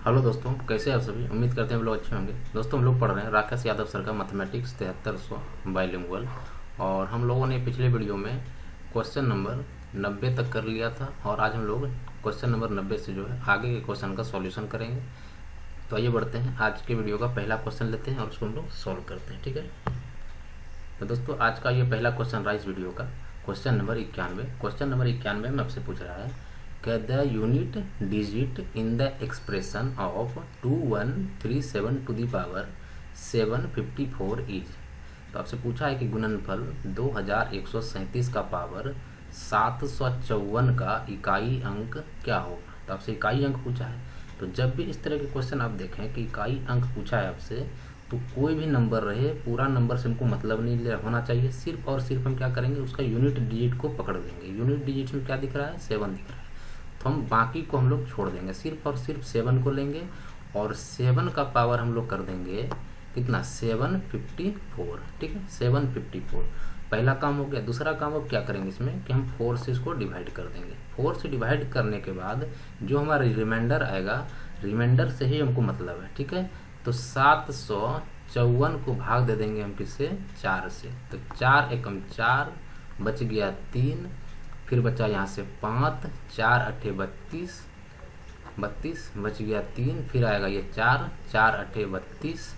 Hello दोस्तों, कैसे हैं आप सभी। उम्मीद करते हैं हम लोग अच्छे होंगे। दोस्तों, हम लोग पढ़ रहे हैं राकेश यादव सर का मैथमेटिक्स 7300 बाइलिंगुअल। और हम लोगों ने पिछले वीडियो में क्वेश्चन नंबर 90 तक कर लिया था और आज हम लोग क्वेश्चन नंबर 90 से जो है आगे के क्वेश्चन का सॉल्यूशन करेंगे। तो आइए बढ़ते हैं, आज के वीडियो का पहला क्वेश्चन लेते हैं और उसको हम लोग सॉल्व करते हैं। ठीक है, तो दोस्तों आज का ये पहला क्वेश्चन रहा इस वीडियो का, क्वेश्चन नंबर 91। क्वेश्चन नंबर 91 में आपसे पूछ रहा है कि the unit digit in the expression of 2137 to the power 754 is. तो आपसे पूछा है कि गुणनफल 2137 का पावर 754 का इकाई अंक क्या होगा। तो आपसे इकाई अंक पूछा है। तो जब भी इस तरह के क्वेश्चन आप देखें कि इकाई अंक पूछा है आपसे, तो कोई भी नंबर रहे, पूरा नंबर से हमको मतलब नहीं होना चाहिए। सिर्फ और सिर्फ हम क्या करेंगे, उसका यूनिट डिजिट को पकड़ लेंगे। यूनिट डिजिट में क्या दिख रहा है, 7 दिख रहा है, तो हम बाकी को हम लोग छोड़ देंगे, सिर्फ और सिर्फ 7 को लेंगे और 7 का पावर हम लोग कर देंगे कितना, 754। ठीक है, 754 पहला काम हो गया। दूसरा काम अब क्या करेंगे इसमें कि हम 4 से इसको डिवाइड कर देंगे। 4 से डिवाइड करने के बाद जो हमारा रिमाइंडर आएगा, रिमाइंडर से ही हमको मतलब है। ठीक है, तो 754 को भाग दे देंगे हम किससे, 4 से। तो 4 एकम 4, बच गया 3, फिर बचा यहाँ से 5, 4 अट्ठे 32, 32 बच गया 3, फिर आएगा ये 4, 4 अट्ठे 32।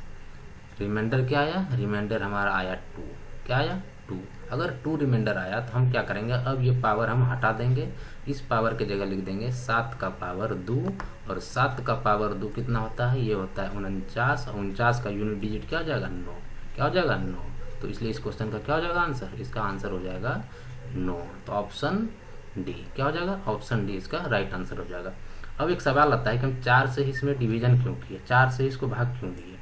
रिमाइंडर क्या आया, रिमाइंडर हमारा आया 2। क्या आया, 2। अगर 2 रिमाइंडर आया तो हम क्या करेंगे, अब ये पावर हम हटा देंगे। इस पावर के जगह लिख देंगे 7 का पावर 2, और 7 का पावर 2 कितना होता है, ये होता है 49। 49 का यूनिट डिजिट क्या हो जाएगा, 9। क्या हो जाएगा, 9। तो इसलिए इस क्वेश्चन का क्या हो जाएगा आंसर, इसका आंसर हो जाएगा 9। तो ऑप्शन डी क्या हो जाएगा, ऑप्शन डी इसका राइट आंसर हो जाएगा। अब एक सवाल आता है कि हम 4 से इसमें डिवीजन क्यों किए, 4 से इसको भाग क्यों दिए।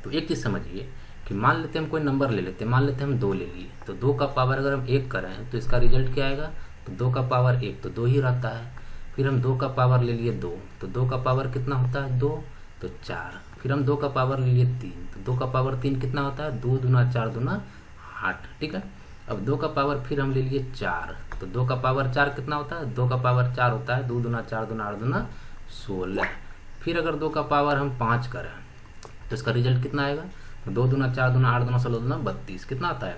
तो एक चीज़ समझिए कि मान लेते हैं हम कोई नंबर ले लेते हैं, मान लेते हैं हम 2 ले लिए, तो 2 का पावर अगर हम 1 करें तो इसका रिजल्ट क्या आएगा, तो 2 का पावर 1 तो 2 ही रहता है। फिर हम 2 का पावर ले लिए 2, तो 2 का पावर कितना होता है, 2 तो 4। फिर हम 2 का पावर ले लिए 3, तो 2 का पावर 3 कितना होता है, 2 दूना 4 दूना 8। ठीक है, अब 2 का पावर फिर हम ले लिए 4, तो 2 का पावर 4 कितना होता है, 2 का पावर 4 होता है 2 दूना 4 दूना 8 दूना 16। फिर अगर 2 का पावर हम 5 करें तो इसका रिजल्ट कितना आएगा, तो 2 दूना 4 दूना 8 दूना 16 दूना 32। कितना आता है,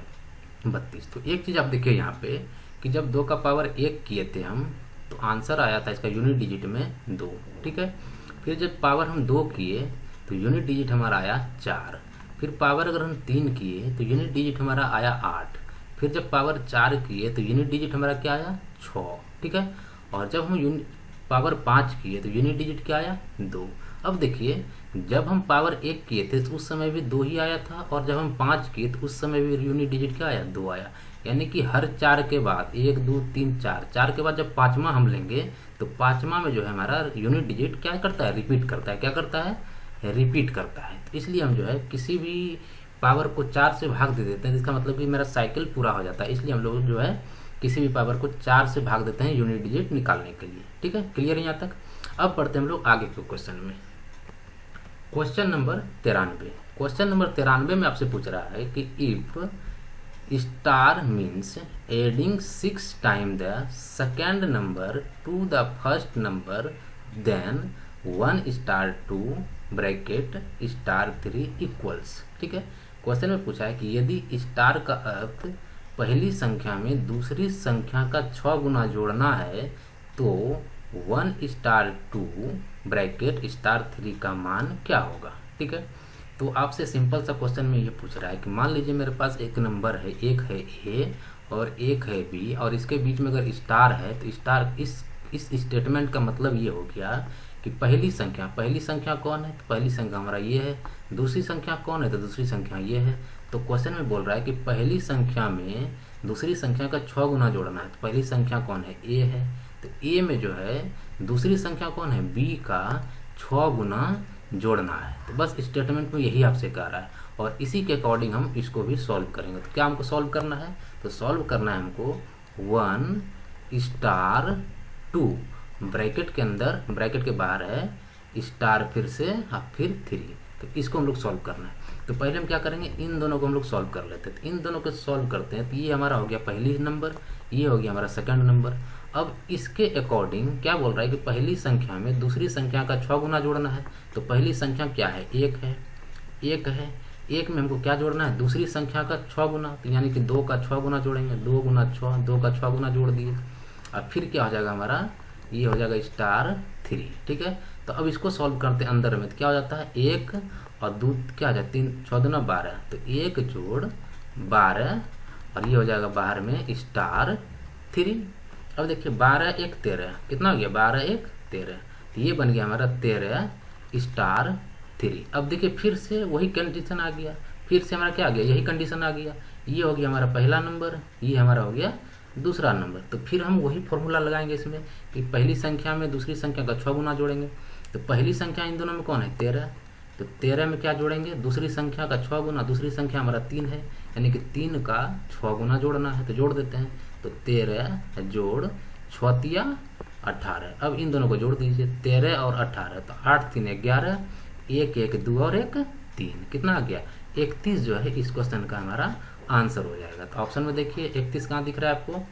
32। तो एक चीज़ आप देखिए यहाँ पे कि जब 2 का पावर 1 किए थे हम, तो आंसर आया था इसका यूनिट डिजिट में 2। ठीक है, फिर जब पावर हम 2 किए तो यूनिट डिजिट हमारा आया 4। फिर पावर अगर हम 3 किए तो यूनिट डिजिट हमारा आया 8। फिर जब पावर 4 किए तो यूनिट डिजिट हमारा क्या आया, 6। ठीक है, और जब हम पावर 5 किए तो यूनिट डिजिट क्या आया, 2। अब देखिए, जब हम पावर 1 किए थे तो उस समय भी 2 ही आया था, और जब हम 5 किए तो उस समय भी यूनिट डिजिट क्या आया, 2 आया। यानी कि हर 4 के बाद 1 2 3 4, 4 के बाद जब 5वां हम लेंगे तो 5वां में जो है हमारा यूनिट डिजिट क्या करता है, रिपीट करता है। क्या करता है, रिपीट करता है। तो इसलिए हम जो है किसी भी पावर को 4 से भाग दे देते हैं, जिसका मतलब कि मेरा साइकिल पूरा हो जाता है। इसलिए हम लोग जो है किसी भी पावर को 4 से भाग देते हैं यूनिट डिजिट निकालने के लिए। ठीक है, क्लियर है यहाँ तक। अब पढ़ते हैं हम लोग आगे के क्वेश्चन में। Question number 93। क्वेश्चन नंबर 93 में आपसे पूछ रहा है कि if star means adding 6 time the second number to the first number, then 1 star 2 bracket star 3 equals. ठीक है, क्वेश्चन में पूछा है कि यदि स्टार का अर्थ पहली संख्या में दूसरी संख्या का 6 गुना जोड़ना है तो 1 स्टार 2 ब्रैकेट स्टार 3 का मान क्या होगा। ठीक है, तो आपसे सिंपल सा क्वेश्चन में ये पूछ रहा है कि मान लीजिए मेरे पास एक नंबर है, एक है ए और एक है बी, और इसके बीच में अगर स्टार है तो स्टार इस स्टेटमेंट का मतलब ये हो गया कि पहली संख्या कौन है, तो पहली संख्या हमारा ये है। दूसरी संख्या कौन है, तो दूसरी संख्या ये है। तो क्वेश्चन में बोल रहा है कि पहली संख्या में दूसरी संख्या का 6 गुना जोड़ना है। तो पहली संख्या कौन है, ए है, तो ए में जो है दूसरी संख्या कौन है, बी का 6 गुना जोड़ना है। तो बस स्टेटमेंट में यही आपसे कह रहा है, और इसी के अकॉर्डिंग हम इसको भी सॉल्व करेंगे। तो क्या हमको सॉल्व करना है, तो सॉल्व करना है हमको 1 स्टार 2 ब्रैकेट के अंदर, ब्रैकेट के बाहर है स्टार, फिर से फिर 3। तो इसको हम लोग सॉल्व करना है। तो पहले हम क्या करेंगे, इन दोनों को हम लोग सॉल्व कर लेते हैं। तो इन दोनों को सॉल्व करते हैं तो ये हमारा हो गया पहली नंबर, ये हो गया हमारा सेकंड नंबर। अब इसके अकॉर्डिंग क्या बोल रहा है कि पहली संख्या में दूसरी संख्या का 6 गुना जोड़ना है। तो पहली संख्या क्या है, 1 है, 1 है, 1 में हमको क्या जोड़ना है, दूसरी संख्या का 6 गुना, तो यानी कि 2 का 6 गुना जोड़ेंगे, 2 गुना 6, 2 का 6 गुना जोड़ दिए। अब फिर क्या हो जाएगा हमारा, ये हो जाएगा *3, ठीक है। तो अब इसको सॉल्व करते हैं अंदर में, तो क्या हो जाता है 1 और 2 क्या हो जाए 3, 6 दूना 12, तो 1 जोड़ 12 और ये हो जाएगा बाहर में *3। अब देखिए 12 1 13, कितना हो गया, 12 1 13, तो ये बन गया हमारा 13 *3। अब देखिए फिर से वही कंडीशन आ गया, फिर से हमारा क्या आ गया, यही कंडीशन आ गया। ये हो गया हमारा पहला नंबर, ये हमारा हो गया दूसरा नंबर। तो फिर हम वही फॉर्मूला लगाएंगे इसमें कि पहली संख्या में दूसरी संख्या का 6 गुना जोड़ेंगे। तो पहली संख्या इन दोनों में कौन है, 13, तो 13 में क्या जोड़ेंगे, दूसरी संख्या का 6 गुना, दूसरी संख्या हमारा 3 है, यानी कि 3 का 6 गुना जोड़ना है। तो जोड़ देते हैं, तो 13 जोड़ 6 तिया 18। अब इन दोनों को जोड़ दीजिए, 13 और 18, तो 8 3 11, 1 1 2 और 1 3, कितना आ गया 31 जो है इस क्वेश्चन का हमारा आंसर हो जाएगा। तो ऑप्शन में देखिए 31 कहाँ दिख रहा है आपको,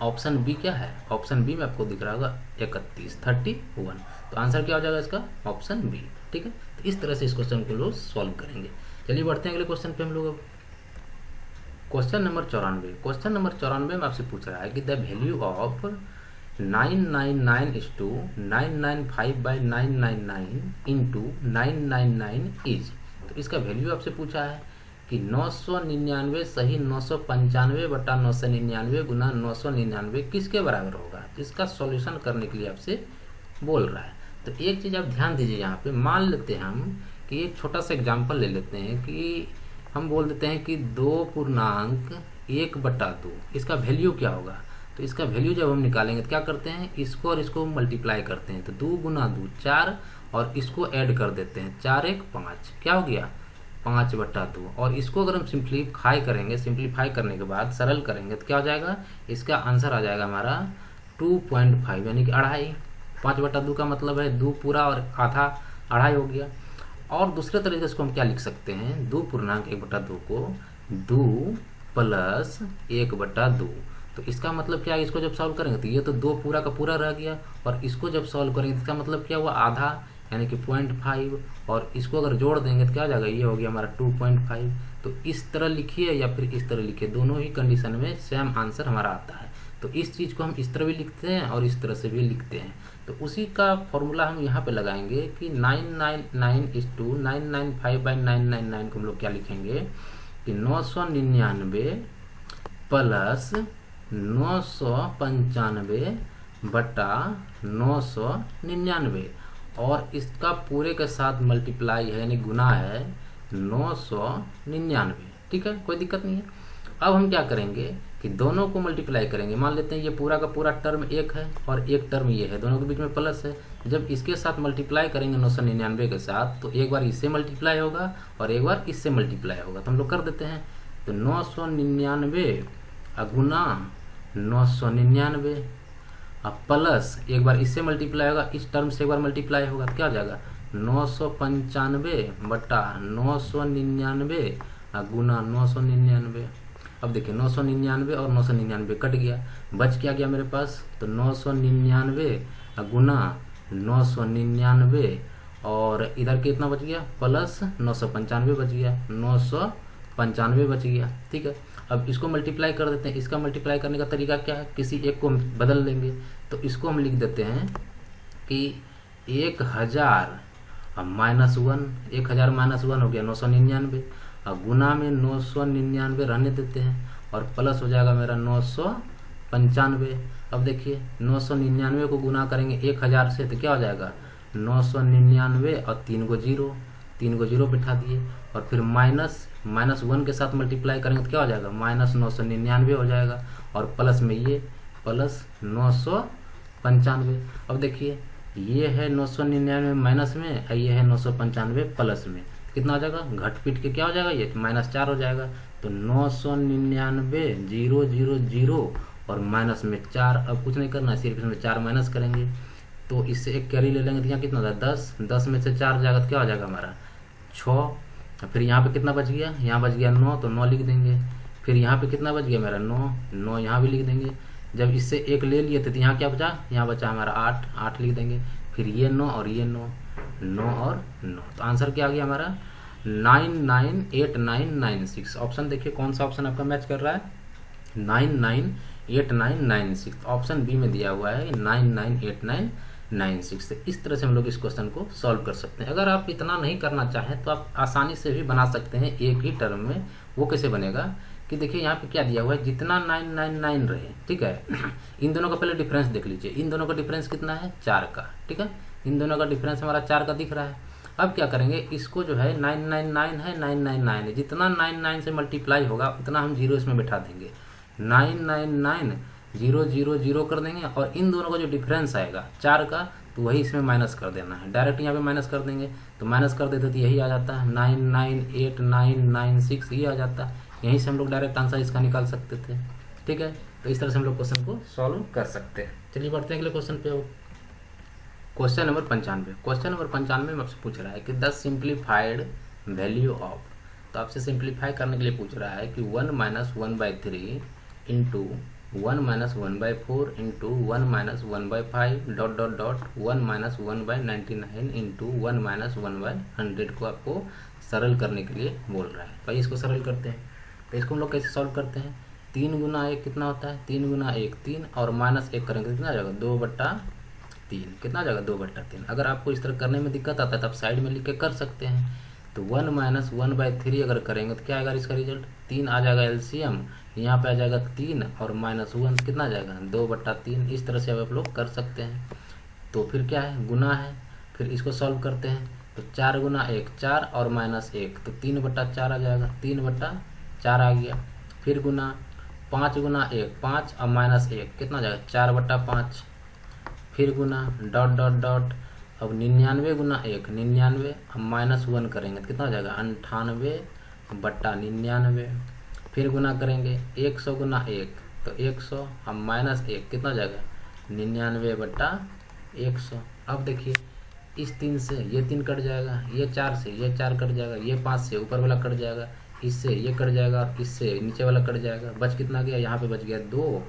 ऑप्शन बी क्या है, ऑप्शन बी में आपको दिख रहा होगा 31 तो आंसर क्या हो जाएगा इसका, ऑप्शन बी, ठीक है। तो इस तरह से इस क्वेश्चन को लोग सॉल्व करेंगे। चलिए बढ़ते हैं अगले क्वेश्चन पे हम लोग। अब क्वेश्चन नंबर 94, क्वेश्चन नंबर 94 में आपसे पूछ रहा है कि the value of 999/995 into 999 is. तो इसका वैल्यू आपसे पूछा है कि 999 सही 995/999 गुना 999 किसके बराबर होगा। इसका सॉल्यूशन करने के लिए आपसे बोल रहा है। तो एक चीज़ आप ध्यान दीजिए, यहाँ पे मान लेते हैं हम कि एक छोटा सा एग्जांपल ले लेते हैं कि हम बोल देते हैं कि 2.1/2 इसका वैल्यू क्या होगा। तो इसका वैल्यू जब हम निकालेंगे तो क्या करते हैं, इसको और इसको मल्टीप्लाई करते हैं, तो 2 गुना 2 4 और इसको ऐड कर देते हैं, 4 1 5, क्या हो गया 5/2। और इसको अगर हम सिंप्लीफाई करेंगे, सिंप्लीफाई करने के बाद सरल करेंगे तो क्या हो जाएगा, इसका आंसर आ जाएगा हमारा 2.5 यानी कि 2.5। 5/2 का मतलब है 2 पूरा और आधा 2.5 हो गया। और दूसरे तरीके से इसको हम क्या लिख सकते हैं, 2.1/2 को 2 + 1/2। तो इसका मतलब क्या है, इसको जब सॉल्व करेंगे तो ये तो 2 पूरा का पूरा रह गया, और इसको जब सॉल्व करेंगे तो इसका मतलब क्या हुआ, आधा यानी कि 0.5, और इसको अगर जोड़ देंगे तो क्या हो जाएगा, ये हो गया हमारा 2.5। तो इस तरह लिखिए या फिर इस तरह लिखिए, दोनों ही कंडीशन में सेम आंसर हमारा आता है। तो इस चीज़ को हम इस तरह भी लिखते हैं और इस तरह से भी लिखते हैं। तो उसी का फॉर्मूला हम यहाँ पे लगाएंगे कि 999/995 को हम लोग क्या लिखेंगे कि 999 + 995/999, और इसका पूरे के साथ मल्टीप्लाई है यानी गुना है 999, ठीक है, कोई दिक्कत नहीं है। अब हम क्या करेंगे कि दोनों को मल्टीप्लाई करेंगे। मान लेते हैं ये पूरा का पूरा टर्म 1 है और एक टर्म ये है, दोनों के बीच में प्लस है। जब इसके साथ मल्टीप्लाई करेंगे 999 के साथ, तो एक बार इससे मल्टीप्लाई होगा और एक बार इससे मल्टीप्लाई होगा। तो हम लोग कर देते हैं, तो 999 गुना 999 अब प्लस एक बार इससे मल्टीप्लाई होगा, इस टर्म से एक बार मल्टीप्लाई होगा, तो क्या हो जाएगा 995/999 गुना 999। अब देखिए 999 और 999 कट गया, बच क्या गया मेरे पास, तो 999 गुना 999 और इधर कितना बच गया, प्लस 995 बच गया, 995 बच गया, ठीक है। अब इसको मल्टीप्लाई कर देते हैं। इसका मल्टीप्लाई करने का तरीका क्या है, किसी एक को बदल देंगे। तो इसको हम लिख देते हैं कि 1000 -1, 1000 -1 हो गया 999, और गुना में 999 रहने देते हैं और प्लस हो जाएगा मेरा 995। अब देखिए 999 को गुना करेंगे 1000 से, तो क्या हो जाएगा 999 और 3 को जीरो बिठा दिए, और फिर -1 के साथ मल्टीप्लाई करेंगे तो क्या हो जाएगा -999 हो जाएगा, और प्लस में ये प्लस 995। अब देखिए ये है 999 माइनस में और ये है 995 प्लस में, कितना हो जाएगा, घट पीट के क्या हो जाएगा, ये -4 हो जाएगा। तो 999 0 0 0 और माइनस में 4। अब कुछ नहीं करना, सिर्फ इसमें 4 माइनस करेंगे, तो इससे एक कैरी ले लेंगे तो यहाँ कितना होगा 10, 10 में से 4 जाएगा तो क्या हो जाएगा हमारा 6। फिर यहाँ पे कितना बच गया, यहाँ बच गया 9, तो 9 लिख देंगे। फिर यहाँ पे कितना बच गया मेरा 9, 9 यहाँ भी लिख देंगे। जब इससे एक ले लिए थे तो यहाँ क्या बचा, यहाँ बचा हमारा 8, 8 लिख देंगे, फिर ये 9 और ये 9, 9 और 9, तो आंसर क्या आ गया हमारा 998996। ऑप्शन देखिए कौन सा ऑप्शन आपका मैच कर रहा है, 998996, ऑप्शन बी में दिया हुआ है 998996। इस तरह से हम लोग इस क्वेश्चन को सॉल्व कर सकते हैं। अगर आप इतना नहीं करना चाहें तो आप आसानी से भी बना सकते हैं एक ही टर्म में। वो कैसे बनेगा कि देखिए यहाँ पे क्या दिया हुआ है, जितना 999 रहे, ठीक है, इन दोनों का पहले डिफरेंस देख लीजिए, इन दोनों का डिफरेंस कितना है 4 का, ठीक है, इन दोनों का डिफरेंस हमारा 4 का दिख रहा है। अब क्या करेंगे, इसको जो है 999 है, 999 है, जितना 99 से मल्टीप्लाई होगा उतना हम जीरो इसमें बैठा देंगे, 999 0 0 0 कर देंगे, और इन दोनों का जो डिफरेंस आएगा 4 का तो वही इसमें माइनस कर देना है। डायरेक्ट यहाँ पे माइनस कर देंगे, तो माइनस कर देते तो यही आ जाता है 998996, ये आ जाता है। यहीं से हम लोग डायरेक्ट आंसर इसका निकाल सकते थे, ठीक है। तो इस तरह से हम लोग क्वेश्चन को सॉल्व कर सकते हैं। चलिए बढ़ते हैं अगले क्वेश्चन पे। Question number 95। क्वेश्चन नंबर 95 में आपसे पूछ रहा है कि द सिंप्लीफाइड वैल्यू ऑफ, तो आपसे सिंप्लीफाई करने के लिए पूछ रहा है कि 1 - 1/3 into 1 - 1/4 into 1 - 1/5 dot dot dot 1 - 1/99 into 1 - 1/100 को आपको सरल करने के लिए बोल रहा है। भाई इसको सरल करते हैं, तो इसको हम लोग कैसे सॉल्व करते हैं, 3 गुना 1 कितना होता है, 3 गुना 1 3, और -1 करेंगे कितना आ जाएगा 2/3, कितना आ जाएगा 2/3। अगर आपको इस तरह करने में दिक्कत आता है तो आप साइड में लिख के कर सकते हैं। तो 1 - 1/3 अगर करेंगे तो क्या आएगा इसका रिजल्ट, 3 आ जाएगा एलसीएम, यहाँ पे आ जाएगा 3 और -1 कितना आ जाएगा 2/3। इस तरह से आप लोग कर सकते हैं। तो फिर क्या है, गुना है, फिर इसको सॉल्व करते हैं, तो 4 गुना 1 4 और -1 तो 3/4 आ जाएगा, 3/4 आ गया। फिर गुना 5 गुना 1 5 और -1 कितना आ जाएगा 4/5। फिर गुना डॉट डॉट डॉट, अब 99 गुना 1 99, अब -1 करेंगे तो कितना हो जाएगा 98/99। फिर गुना करेंगे 100 गुना 1 तो 100, अब -1 कितना हो जाएगा 99/100। अब देखिए इस 3 से ये 3 कट जाएगा, ये 4 से ये 4 कट जाएगा, ये 5 से ऊपर वाला कट जाएगा, इससे ये कट जाएगा और इससे नीचे वाला कट जाएगा। बच कितना गया, यहाँ पे बच गया 2,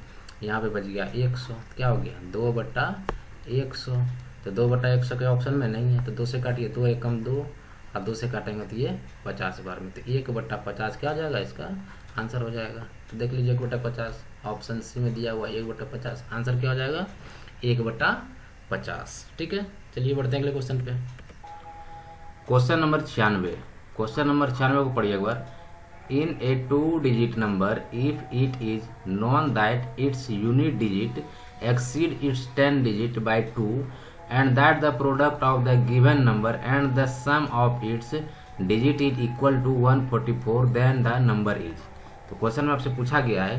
यहाँ पे बच गया 100, क्या हो गया 2/100। तो 2/100 के ऑप्शन में नहीं है, तो 2 से काटिए, 2 1 कम 2, अब 2 से काटेंगे तो ये 50 बार में, तो 1/50 क्या आ जाएगा इसका आंसर हो जाएगा। तो देख लीजिए 1/50 ऑप्शन सी में दिया हुआ 1/50, आंसर क्या हो जाएगा 1/50, ठीक है। चलिए बढ़ते हैं अगले क्वेश्चन पे। Question number 96। क्वेश्चन नंबर 96 को पढ़िए एक बार। इन ए 2 digit number if it is known that its unit digit exceed its 10 digit by 2 and that the product of the given number and the sum of its digit is equal to 144 then the number is। तो question में आपसे पूछा गया है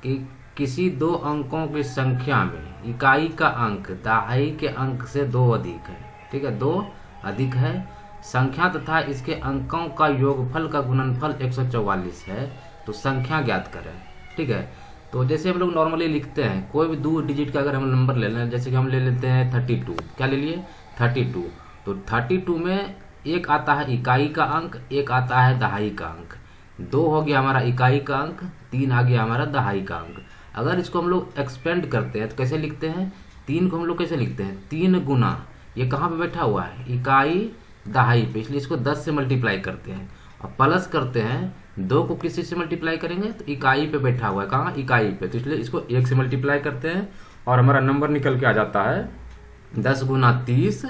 कि किसी 2 अंकों की संख्या में इकाई का अंक दहाई के अंक से 2 अधिक है, ठीक है, 2 अधिक है, संख्या तथा इसके अंकों का योगफल का गुणनफल 144 है, तो संख्या ज्ञात करें, ठीक है। तो जैसे हम लोग नॉर्मली लिखते हैं, कोई भी 2 डिजिट का अगर हम नंबर ले लें, जैसे कि हम ले लेते हैं 32, क्या ले लिए 32, तो 32 में एक आता है इकाई का अंक, एक आता है दहाई का अंक, 2 हो गया हमारा इकाई का अंक, 3 आ गया हमारा दहाई का अंक। अगर इसको हम लोग एक्सपेंड करते हैं तो कैसे लिखते हैं, 3 को हम लोग कैसे लिखते हैं 3 गुना, ये कहाँ पे बैठा हुआ है इकाई दहाई पे, इसलिए इसको 10 से मल्टीप्लाई करते हैं और प्लस करते हैं 2 को किसी से मल्टीप्लाई करेंगे तो इकाई पे बैठा हुआ है, कहाँ इकाई पे, तो इसलिए इसको 1 से मल्टीप्लाई करते हैं और हमारा नंबर निकल के आ जाता है 10 गुना 30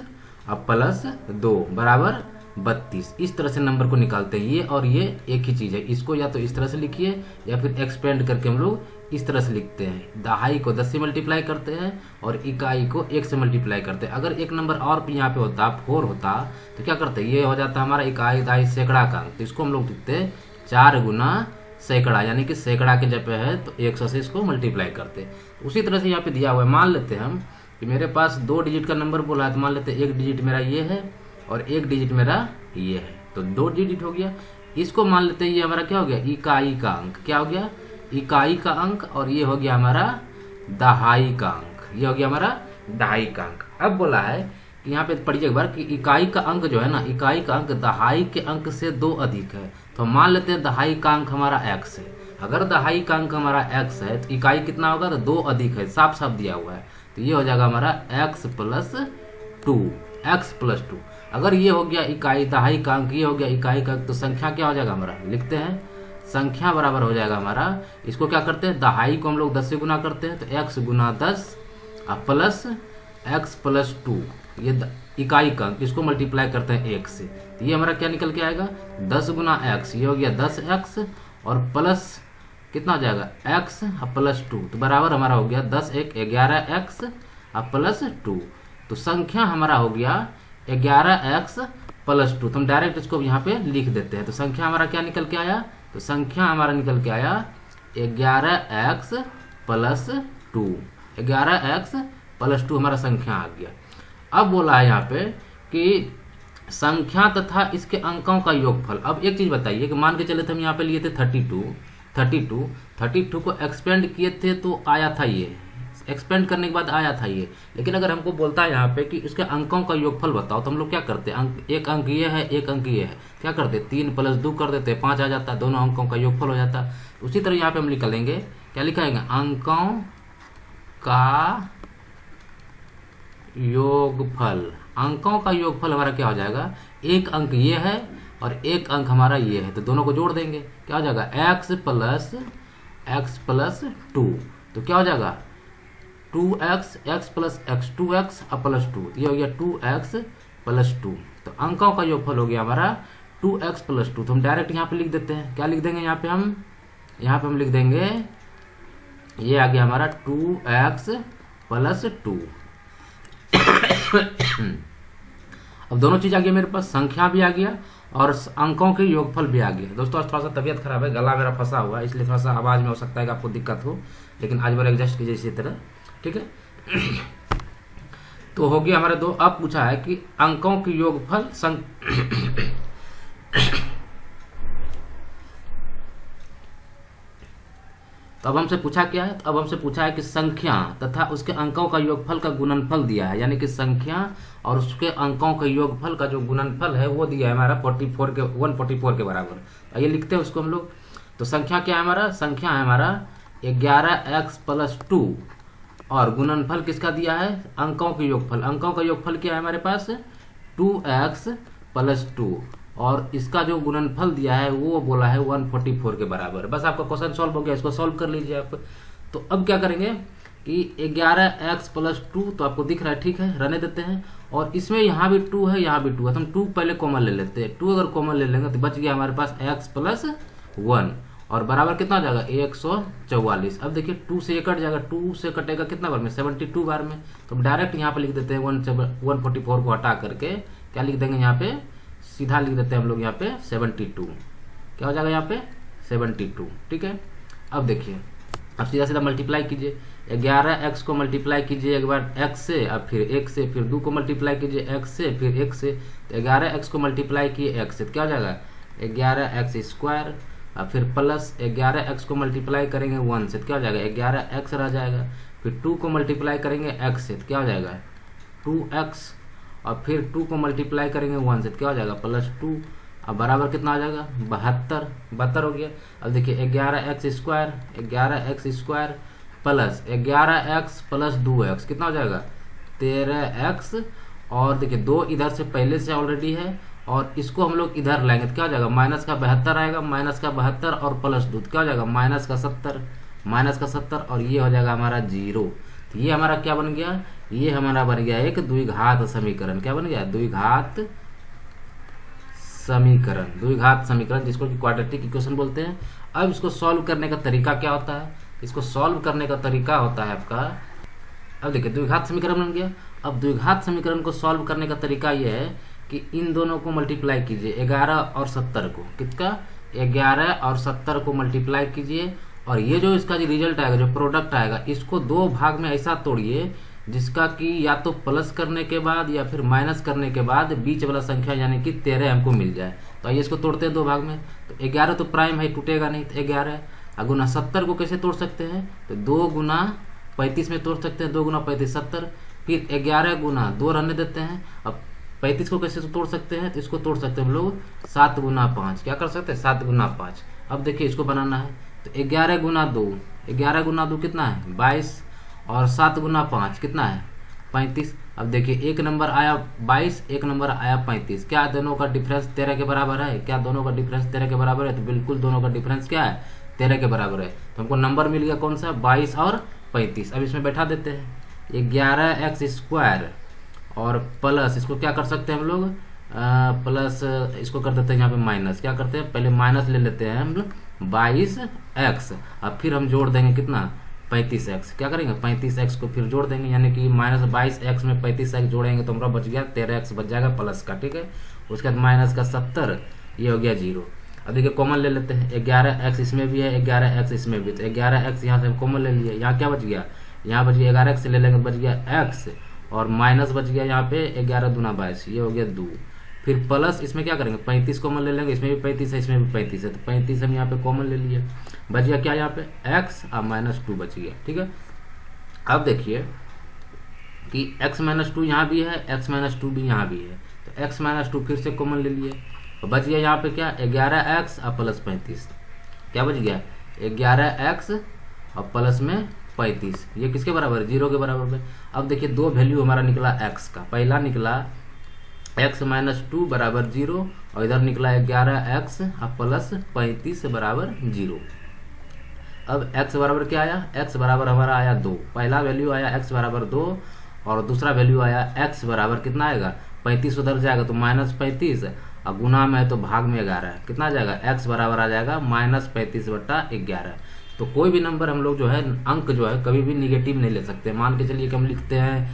अब प्लस 2 बराबर 32। इस तरह से नंबर को निकालते हैं। ये और ये एक ही चीज़ है, इसको या तो इस तरह से लिखिए या फिर एक्सपेंड करके हम लोग इस तरह से लिखते हैं। दहाई को 10 से मल्टीप्लाई करते हैं और इकाई को 1 से मल्टीप्लाई करते हैं। अगर एक नंबर और यहाँ पे होता 4 होता तो क्या करते, ये हो जाता हमारा इकाई दहाई सैकड़ा का अंक, तो इसको हम लोग लिखते हैं 4 गुना सैकड़ा, यानी कि सैकड़ा के जब है तो 100 से इसको मल्टीप्लाई करते हैं। उसी तरह से यहाँ पे दिया हुआ है, मान लेते हैं हम कि मेरे पास 2 डिजिट का नंबर बोला है, तो मान लेते हैं 1 डिजिट मेरा ये है और 1 डिजिट मेरा ये है, तो 2 डिजिट हो गया। इसको मान लेते हैं ये हमारा क्या हो गया इकाई का अंक, क्या हो गया इकाई का अंक, और ये हो गया हमारा दहाई का अंक, ये हो गया हमारा दहाई का अंक। अब बोला है कि यहाँ पे पढ़िए एक बार कि इकाई का अंक जो है ना, इकाई का अंक दहाई के अंक से 2 अधिक है, तो मान लेते हैं दहाई का अंक हमारा x है। अगर दहाई का अंक हमारा x है तो इकाई कितना होगा, तो 2 अधिक है, साफ साफ दिया हुआ है, तो ये हो जाएगा हमारा x प्लस 2, x प्लस 2। अगर ये हो गया इकाई दहाई का अंक, ये हो गया इकाई का अंक, तो संख्या क्या हो जाएगा हमारा, लिखते हैं संख्या बराबर हो जाएगा हमारा, इसको क्या करते हैं, दहाई को हम लोग 10 से गुना करते हैं, तो x गुना 10 प्लस x प्लस 2, ये इकाई का अंक, इसको मल्टीप्लाई करते हैं 1 से, तो ये हमारा क्या निकल के आएगा 10 गुना x, ये हो गया 10x और प्लस कितना हो जाएगा x प्लस 2, तो बराबर हमारा हो गया 10 1 11x प्लस 2। तो संख्या हमारा हो गया 11x प्लस 2, तो हम डायरेक्ट इसको यहाँ पे लिख देते हैं। तो संख्या हमारा क्या निकल के आया, तो संख्या हमारा निकल के आया 11x प्लस 2, 11x प्लस 2 हमारा संख्या आ गया। अब बोला है यहाँ पे कि संख्या तथा इसके अंकों का योगफल। अब एक चीज बताइए कि मान के चले थे हम यहाँ पे लिए थे 32 को एक्सपेंड किए थे तो आया था ये, एक्सपेंड करने के बाद आया था ये, लेकिन अगर हमको बोलता है यहाँ पे कि इसके अंकों का योगफल बताओ, तो हम लोग क्या करते हैं, एक अंक ये है एक अंक ये है, क्या करते 3 प्लस 2 कर देते 5 आ जाता, दोनों अंकों का योगफल हो जाता। उसी तरह यहाँ पे हम लिख लेंगे, क्या लिखाएंगे, अंकों का योगफल। अंकों का योगफल हमारा क्या हो जाएगा, एक अंक ये है और एक अंक हमारा ये है, तो दोनों को जोड़ देंगे, क्या हो जाएगा x प्लस 2, तो क्या हो जाएगा 2x, x plus x 2x plus 2, ये हो गया 2x प्लस 2। तो अंकों का योगफल हो गया हमारा 2x प्लस 2। तो हम डायरेक्ट यहाँ पे लिख देते हैं, क्या लिख देंगे यहाँ पे हम लिख देंगे, ये आ गया हमारा 2x प्लस 2। अब दोनों चीज आ गया मेरे पास, संख्या भी आ गया और अंकों के योगफल भी आ गया। दोस्तों आज थोड़ा सा तबीयत खराब है, गला मेरा फंसा हुआ है, इसलिए थोड़ा सा आवाज में हो सकता है कि आपको दिक्कत हो, लेकिन आज बार एडजस्ट कीजिए इसी तरह, ठीक है। तो हो गया हमारे दो। अब पूछा है कि अंकों के योगफल तो अब हमसे पूछा क्या है, तो अब हमसे पूछा है कि संख्या तथा उसके अंकों का योगफल का गुणनफल दिया है, यानी कि संख्या और उसके अंकों के योगफल का जो गुणनफल है वो दिया है हमारा 144 के बराबर। आइए लिखते हैं उसको हम लोग। तो संख्या क्या है हमारा, संख्या है हमारा 11x प्लस 2 और गुणनफल किसका दिया है, अंकों के योगफल। अंकों का योगफल क्या है हमारे पास 2x प्लस 2 और इसका जो गुणनफल दिया है वो बोला है 144 के बराबर। बस आपका क्वेश्चन सॉल्व हो गया, इसको सॉल्व कर लीजिए आप। तो अब क्या करेंगे कि 11x प्लस 2 तो आपको दिख रहा है, ठीक है, रहने देते हैं। और इसमें यहाँ भी 2 है यहाँ भी 2 है, तो हम 2 पहले कॉमन ले लेते हैं। 2 अगर कॉमन ले लेंगे तो बच गया हमारे पास x प्लस 1 और बराबर कितना हो जाएगा 144। अब देखिए 2 से ये कट जाएगा, 2 से कटेगा कितना बार में 72 बार में। तो हम डायरेक्ट यहाँ पे लिख देते हैं 144 को हटा करके क्या लिख देंगे यहाँ पे, सीधा लिख देते हैं हम लोग यहाँ पे 72। क्या हो जाएगा यहाँ पे 72, ठीक है। अब देखिए अब सीधा सीधा मल्टीप्लाई कीजिए, 11x को मल्टीप्लाई कीजिए एक बार x से, अब फिर 1 से, फिर 2 को मल्टीप्लाई कीजिए x से, फिर 1 से, तो 11x को मल्टीप्लाई किए x से, क्या हो जाएगा 11x स्क्वायर, अब फिर प्लस 11x को मल्टीप्लाई करेंगे 1 से, तो क्या हो जाएगा 11x रह जाएगा। फिर 2 को मल्टीप्लाई करेंगे x से, तो क्या हो जाएगा 2x और फिर 2 को मल्टीप्लाई करेंगे 1 से, तो क्या हो जाएगा प्लस 2। अब बराबर कितना आ जाएगा 72 हो गया। अब देखिए 11x square plus 11x plus 2x कितना हो जाएगा 13x और देखिए 2 इधर से पहले से ऑलरेडी है और इसको हम लोग इधर लाएंगे तो क्या हो जाएगा माइनस का 72 आएगा, माइनस का 72 और प्लस 2 क्या हो जाएगा माइनस का 70 और ये हो जाएगा हमारा 0। तो ये हमारा क्या बन गया, ये हमारा बन गया एक द्विघात समीकरण। क्या बन गया द्विघात समीकरण जिसको कि क्वाड्रेटिक इक्वेशन बोलते हैं। अब इसको सॉल्व करने का तरीका क्या होता है, इसको सॉल्व करने का तरीका होता है आपका, अब देखिए द्विघात समीकरण बन गया। अब द्विघात समीकरण को सॉल्व करने का तरीका यह है कि इन दोनों को मल्टीप्लाई कीजिए 11 और 70 को, किसका 11 और 70 को मल्टीप्लाई कीजिए और ये जो इसका जो रिजल्ट आएगा, जो प्रोडक्ट आएगा, इसको 2 भाग में ऐसा तोड़िए जिसका कि या तो प्लस करने के बाद या फिर माइनस करने के बाद बीच वाला संख्या यानी कि 13 हमको मिल जाए। तो आइए इसको तोड़ते हैं 2 भाग में। तो 11 तो प्राइम है, टूटेगा नहीं, तो 11 गुना 70 को कैसे तोड़ सकते हैं, तो 2 गुना 35 में तोड़ सकते हैं, 2 गुना 35 70, फिर 11 गुना 2 रहने देते हैं। अब 35 को कैसे तोड़ सकते हैं, तो इसको तोड़ सकते हैं हम लोग 7 गुना 5, क्या कर सकते हैं 7 गुना 5। अब देखिए इसको बनाना है तो 11 गुना 2, 11 गुना 2 कितना है 22, और 7 गुना 5 कितना है 35। अब देखिए एक नंबर आया 22, एक नंबर आया 35, क्या दोनों का डिफरेंस 13 के बराबर है? क्या दोनों का डिफरेंस 13 के बराबर है? तो बिल्कुल दोनों का डिफरेंस क्या है 13 के बराबर है। तो हमको नंबर मिल गया कौन सा 22 और 35। अब इसमें बैठा देते हैं 11x² और प्लस इसको क्या कर सकते हैं हम लोग प्लस इसको कर देते हैं यहाँ पे माइनस। क्या करते हैं पहले माइनस ले लेते हैं हम लोग 22x, अब फिर हम जोड़ देंगे कितना 35x। क्या करेंगे 35x को फिर जोड़ देंगे, यानी कि -22x में 35x जोड़ेंगे तो हमारा बच गया 13x बच जाएगा प्लस का। ठीक है, उसके बाद माइनस का 70, ये हो गया 0। अब देखिए कॉमन ले लेते हैं 11x इसमें भी है 11x इसमें भी, तो 11x यहाँ से हम कॉमन ले लिए, यहाँ क्या बच गया यहाँ बच गया 11x ले लेंगे बच गया x, और माइनस बच गया यहाँ पे 11 दूना 22, ये हो गया 2। फिर प्लस इसमें क्या करेंगे 35 कॉमन ले लेंगे, इसमें भी 35 है इसमें भी 35 है, तो 35 हम यहाँ पे कॉमन ले लिए, बच गया क्या यहाँ पे x और -2 बच गया। ठीक है, अब देखिए कि x -2 यहाँ भी है, x -2 भी यहाँ भी है, तो x -2 फिर से कॉमन ले लिए, तो बच गया यहाँ पे क्या 11x और प्लस 35, क्या बच गया 11x और प्लस में 35, ये किसके बराबर है 0 के बराबर पे। अब देखिए दो वैल्यू हमारा निकला x का, पहला निकला x -2 बराबर 0 और इधर निकला 11x और प्लस 35 बराबर 0। अब x बराबर क्या आया x बराबर हमारा आया 2, पहला वैल्यू आया x बराबर 2 और दूसरा वैल्यू आया x बराबर कितना आएगा 35 उधर जाएगा तो -35 और गुना में है तो भाग में 11, कितना आ जाएगा x बराबर आ जाएगा -35/11। तो कोई भी नंबर हम लोग जो है अंक जो है कभी भी निगेटिव नहीं ले सकते। मान के चलिए कि हम लिखते हैं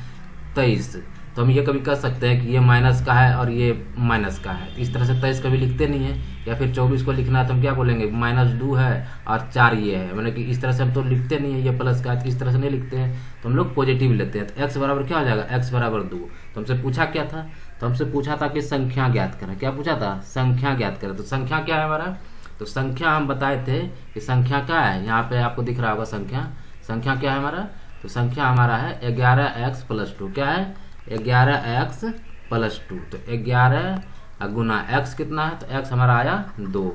23, तो हम ये कभी कह सकते हैं कि ये माइनस का है और ये माइनस का है, इस तरह से 23 कभी लिखते नहीं है। या फिर 24 को लिखना है तो हम क्या बोलेंगे -2 है और 4 ये है, मतलब कि इस तरह से हम तो लिखते नहीं है ये प्लस का, इस तरह से नहीं लिखते हैं, तो हम लोग पॉजिटिव लेते हैं। तो x बराबर क्या हो जाएगा x बराबर 2। तो हमसे पूछा क्या था, तो हमसे पूछा था कि संख्या ज्ञात करें। क्या पूछा था संख्या ज्ञात करें, तो संख्या क्या है हमारा, तो संख्या हम बताए थे कि संख्या क्या है, यहाँ पे आपको दिख रहा होगा संख्या क्या है हमारा, तो संख्या हमारा है 11x + 2, क्या है 11x + 2, तो 11 गुना x कितना है, तो x हमारा आया 2,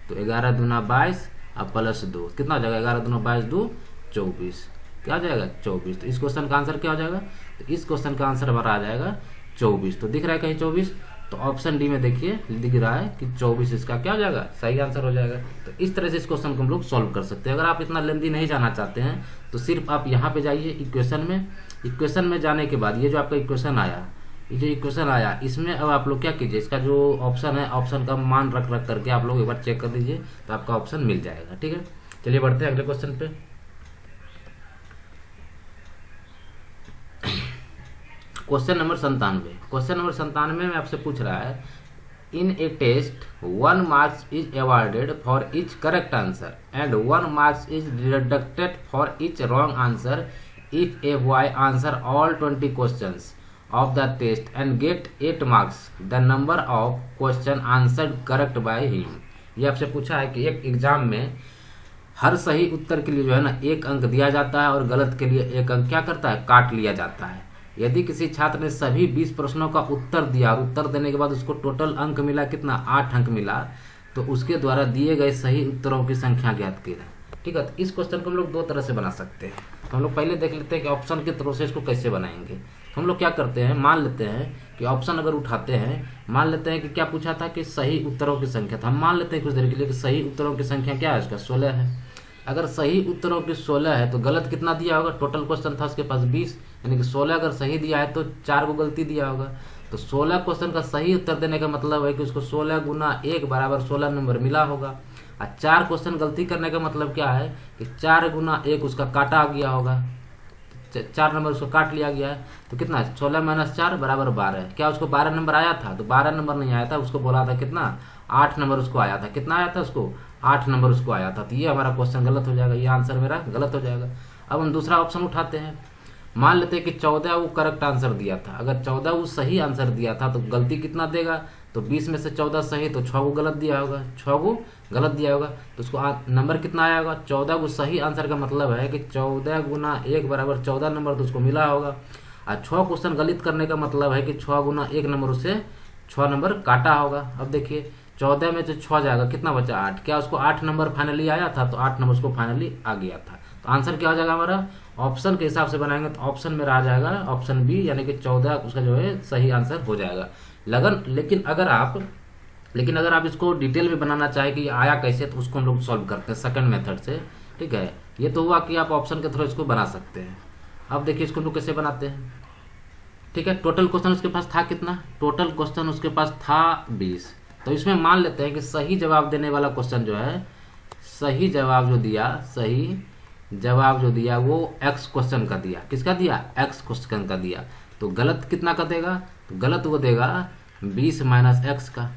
तो 11 दूना 22 और प्लस 2 कितना हो जाएगा 11 दूना 22 2 24, क्या हो जाएगा 24। तो इस क्वेश्चन का आंसर क्या हो जाएगा, तो इस क्वेश्चन का आंसर हमारा आ जाएगा 24। तो दिख रहा है कहीं 24, तो ऑप्शन डी में देखिए दिख रहा है कि 24 इसका क्या हो जाएगा सही आंसर हो जाएगा। तो इस तरह से इस क्वेश्चन को हम लोग सॉल्व कर सकते हैं। अगर आप इतना लेंदी नहीं जाना चाहते हैं तो सिर्फ आप यहाँ पे जाइए इक्वेशन में जाने के बाद ये जो आपका इक्वेशन आया इसमें अब आप लोग क्या कीजिए, इसका जो ऑप्शन है ऑप्शन का मान रख करके आप लोग एक बार चेक कर दीजिए तो आपका ऑप्शन मिल जाएगा। ठीक है, चलिए बढ़ते हैं अगले क्वेश्चन पे। क्वेश्चन नंबर 97 में आपसे पूछ रहा है in a test 1 marks is awarded for each correct answer and 1 marks is deducted for each wrong answer if a boy answer all 20 questions of the test and get 8 marks the number of question answered correct by him. ये आपसे पूछा है कि एक exam में हर सही उत्तर के लिए जो है ना 1 अंक दिया जाता है और गलत के लिए 1 अंक क्या करता है काट लिया जाता है। यदि किसी छात्र ने सभी 20 प्रश्नों का उत्तर दिया और उत्तर देने के बाद उसको टोटल अंक मिला कितना 8 अंक मिला, तो उसके द्वारा दिए गए सही उत्तरों की संख्या ज्ञात की जाए। ठीक है, तो इस क्वेश्चन को हम लोग 2 तरह से बना सकते हैं। तो हम लोग पहले देख लेते हैं कि ऑप्शन के थ्रू से इसको कैसे बनाएंगे। तो हम लोग क्या करते हैं, मान लेते हैं कि ऑप्शन अगर उठाते हैं, मान लेते हैं कि क्या पूछा था कि सही उत्तरों की संख्या, तो हम मान लेते हैं कुछ देर के लिए कि सही उत्तरों की संख्या क्या है, उसका 16 है। अगर सही उत्तरों की 16 है तो गलत कितना दिया होगा, टोटल क्वेश्चन था उसके पास 20, यानी कि 16 अगर सही दिया है तो 4 को गलती दिया होगा। तो 16 क्वेश्चन का सही उत्तर देने का मतलब है कि उसको 16 गुना 1 बराबर 16 नंबर मिला होगा। और 4 क्वेश्चन गलती करने का मतलब क्या है कि 4 गुना 1 उसका काटा गया होगा, 4 नंबर उसको काट लिया गया है। तो कितना है 16 - 4 बराबर 12। क्या उसको 12 नंबर आया था, तो 12 नंबर नहीं आया था, उसको बोला था कितना 8 नंबर उसको आया था। कितना आया था उसको 8 नंबर उसको आया था। तो ये हमारा क्वेश्चन गलत हो जाएगा, ये आंसर मेरा गलत हो जाएगा। अब हम दूसरा ऑप्शन उठाते हैं, मान लेते हैं कि 14 वो करेक्ट आंसर दिया था। अगर 14 वो सही आंसर दिया था तो गलती कितना देगा, तो 20 में से 14 सही तो 6 को गलत दिया होगा, 6 को गलत दिया होगा। तो उसको नंबर कितना आया होगा 14 को सही आंसर का मतलब है कि 14 गुना 1 बराबर 14 नंबर तो उसको मिला होगा। और 6 क्वेश्चन गलत करने का मतलब है कि 6 गुना 1 नंबर उससे 6 नंबर काटा होगा। अब देखिए 14 में से 6 जाएगा, कितना बचा 8। क्या उसको 8 नंबर फाइनली आया था, तो 8 नंबर उसको फाइनली आ गया था। तो आंसर क्या हो जाएगा हमारा, ऑप्शन के हिसाब से बनाएंगे तो ऑप्शन में रह जाएगा ऑप्शन बी, यानी कि 14 उसका जो है सही आंसर हो जाएगा। लेकिन अगर आप इसको डिटेल में बनाना चाहें कि आया कैसे, तो उसको हम लोग सॉल्व करते हैं सेकंड मेथड से, ठीक है। ये तो हुआ कि आप ऑप्शन के थ्रू इसको बना सकते हैं। अब देखिए इसको हम लोग कैसे बनाते हैं, ठीक है। टोटल क्वेश्चन उसके पास था कितना, टोटल क्वेश्चन उसके पास था 20। तो इसमें मान लेते हैं कि सही जवाब देने वाला क्वेश्चन जो है, सही जवाब जो दिया वो एक्स क्वेश्चन का दिया। किसका दिया, एक्स क्वेश्चन का दिया। तो गलत कितना का देगा, तो गलत वो देगा 20 माइनस एक्स का,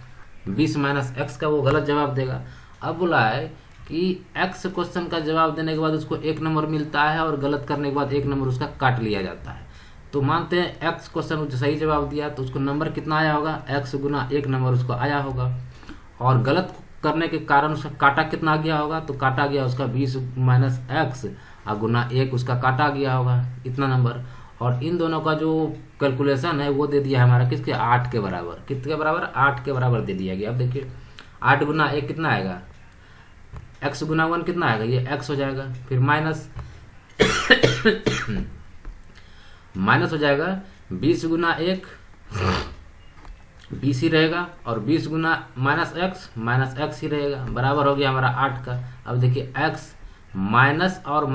20 माइनस एक्स का वो गलत जवाब देगा। अब बोला है कि एक्स क्वेश्चन का जवाब देने के बाद उसको 1 नंबर मिलता है और गलत करने के बाद 1 नंबर उसका काट लिया जाता है। तो मानते हैं एक्स क्वेश्चन सही जवाब दिया, तो उसको नंबर कितना आया होगा, एक्स गुना 1 नंबर उसको आया होगा। और गलत करने के कारण उसका काटा कितना गया होगा, तो काटा गया उसका 20 माइनस एक्स और गुना 1 उसका काटा गया होगा इतना नंबर। और इन दोनों का जो कैलकुलेशन है वो दे दिया हमारा किसके, 8 के बराबर। कितने के बराबर, 8 के बराबर दे दिया गया। अब देखिए 8 गुना 1 कितना आएगा, एक्स गुना 1 कितना आएगा, ये एक्स हो जाएगा। फिर माइनस माइनस हो जाएगा 20 गुना 1 20 ही रहेगा, और 20 गुना माइनस एक्स ही रहेगा, बराबर हो गया हमारा 8 का। अब देखिए एक्स माइनस और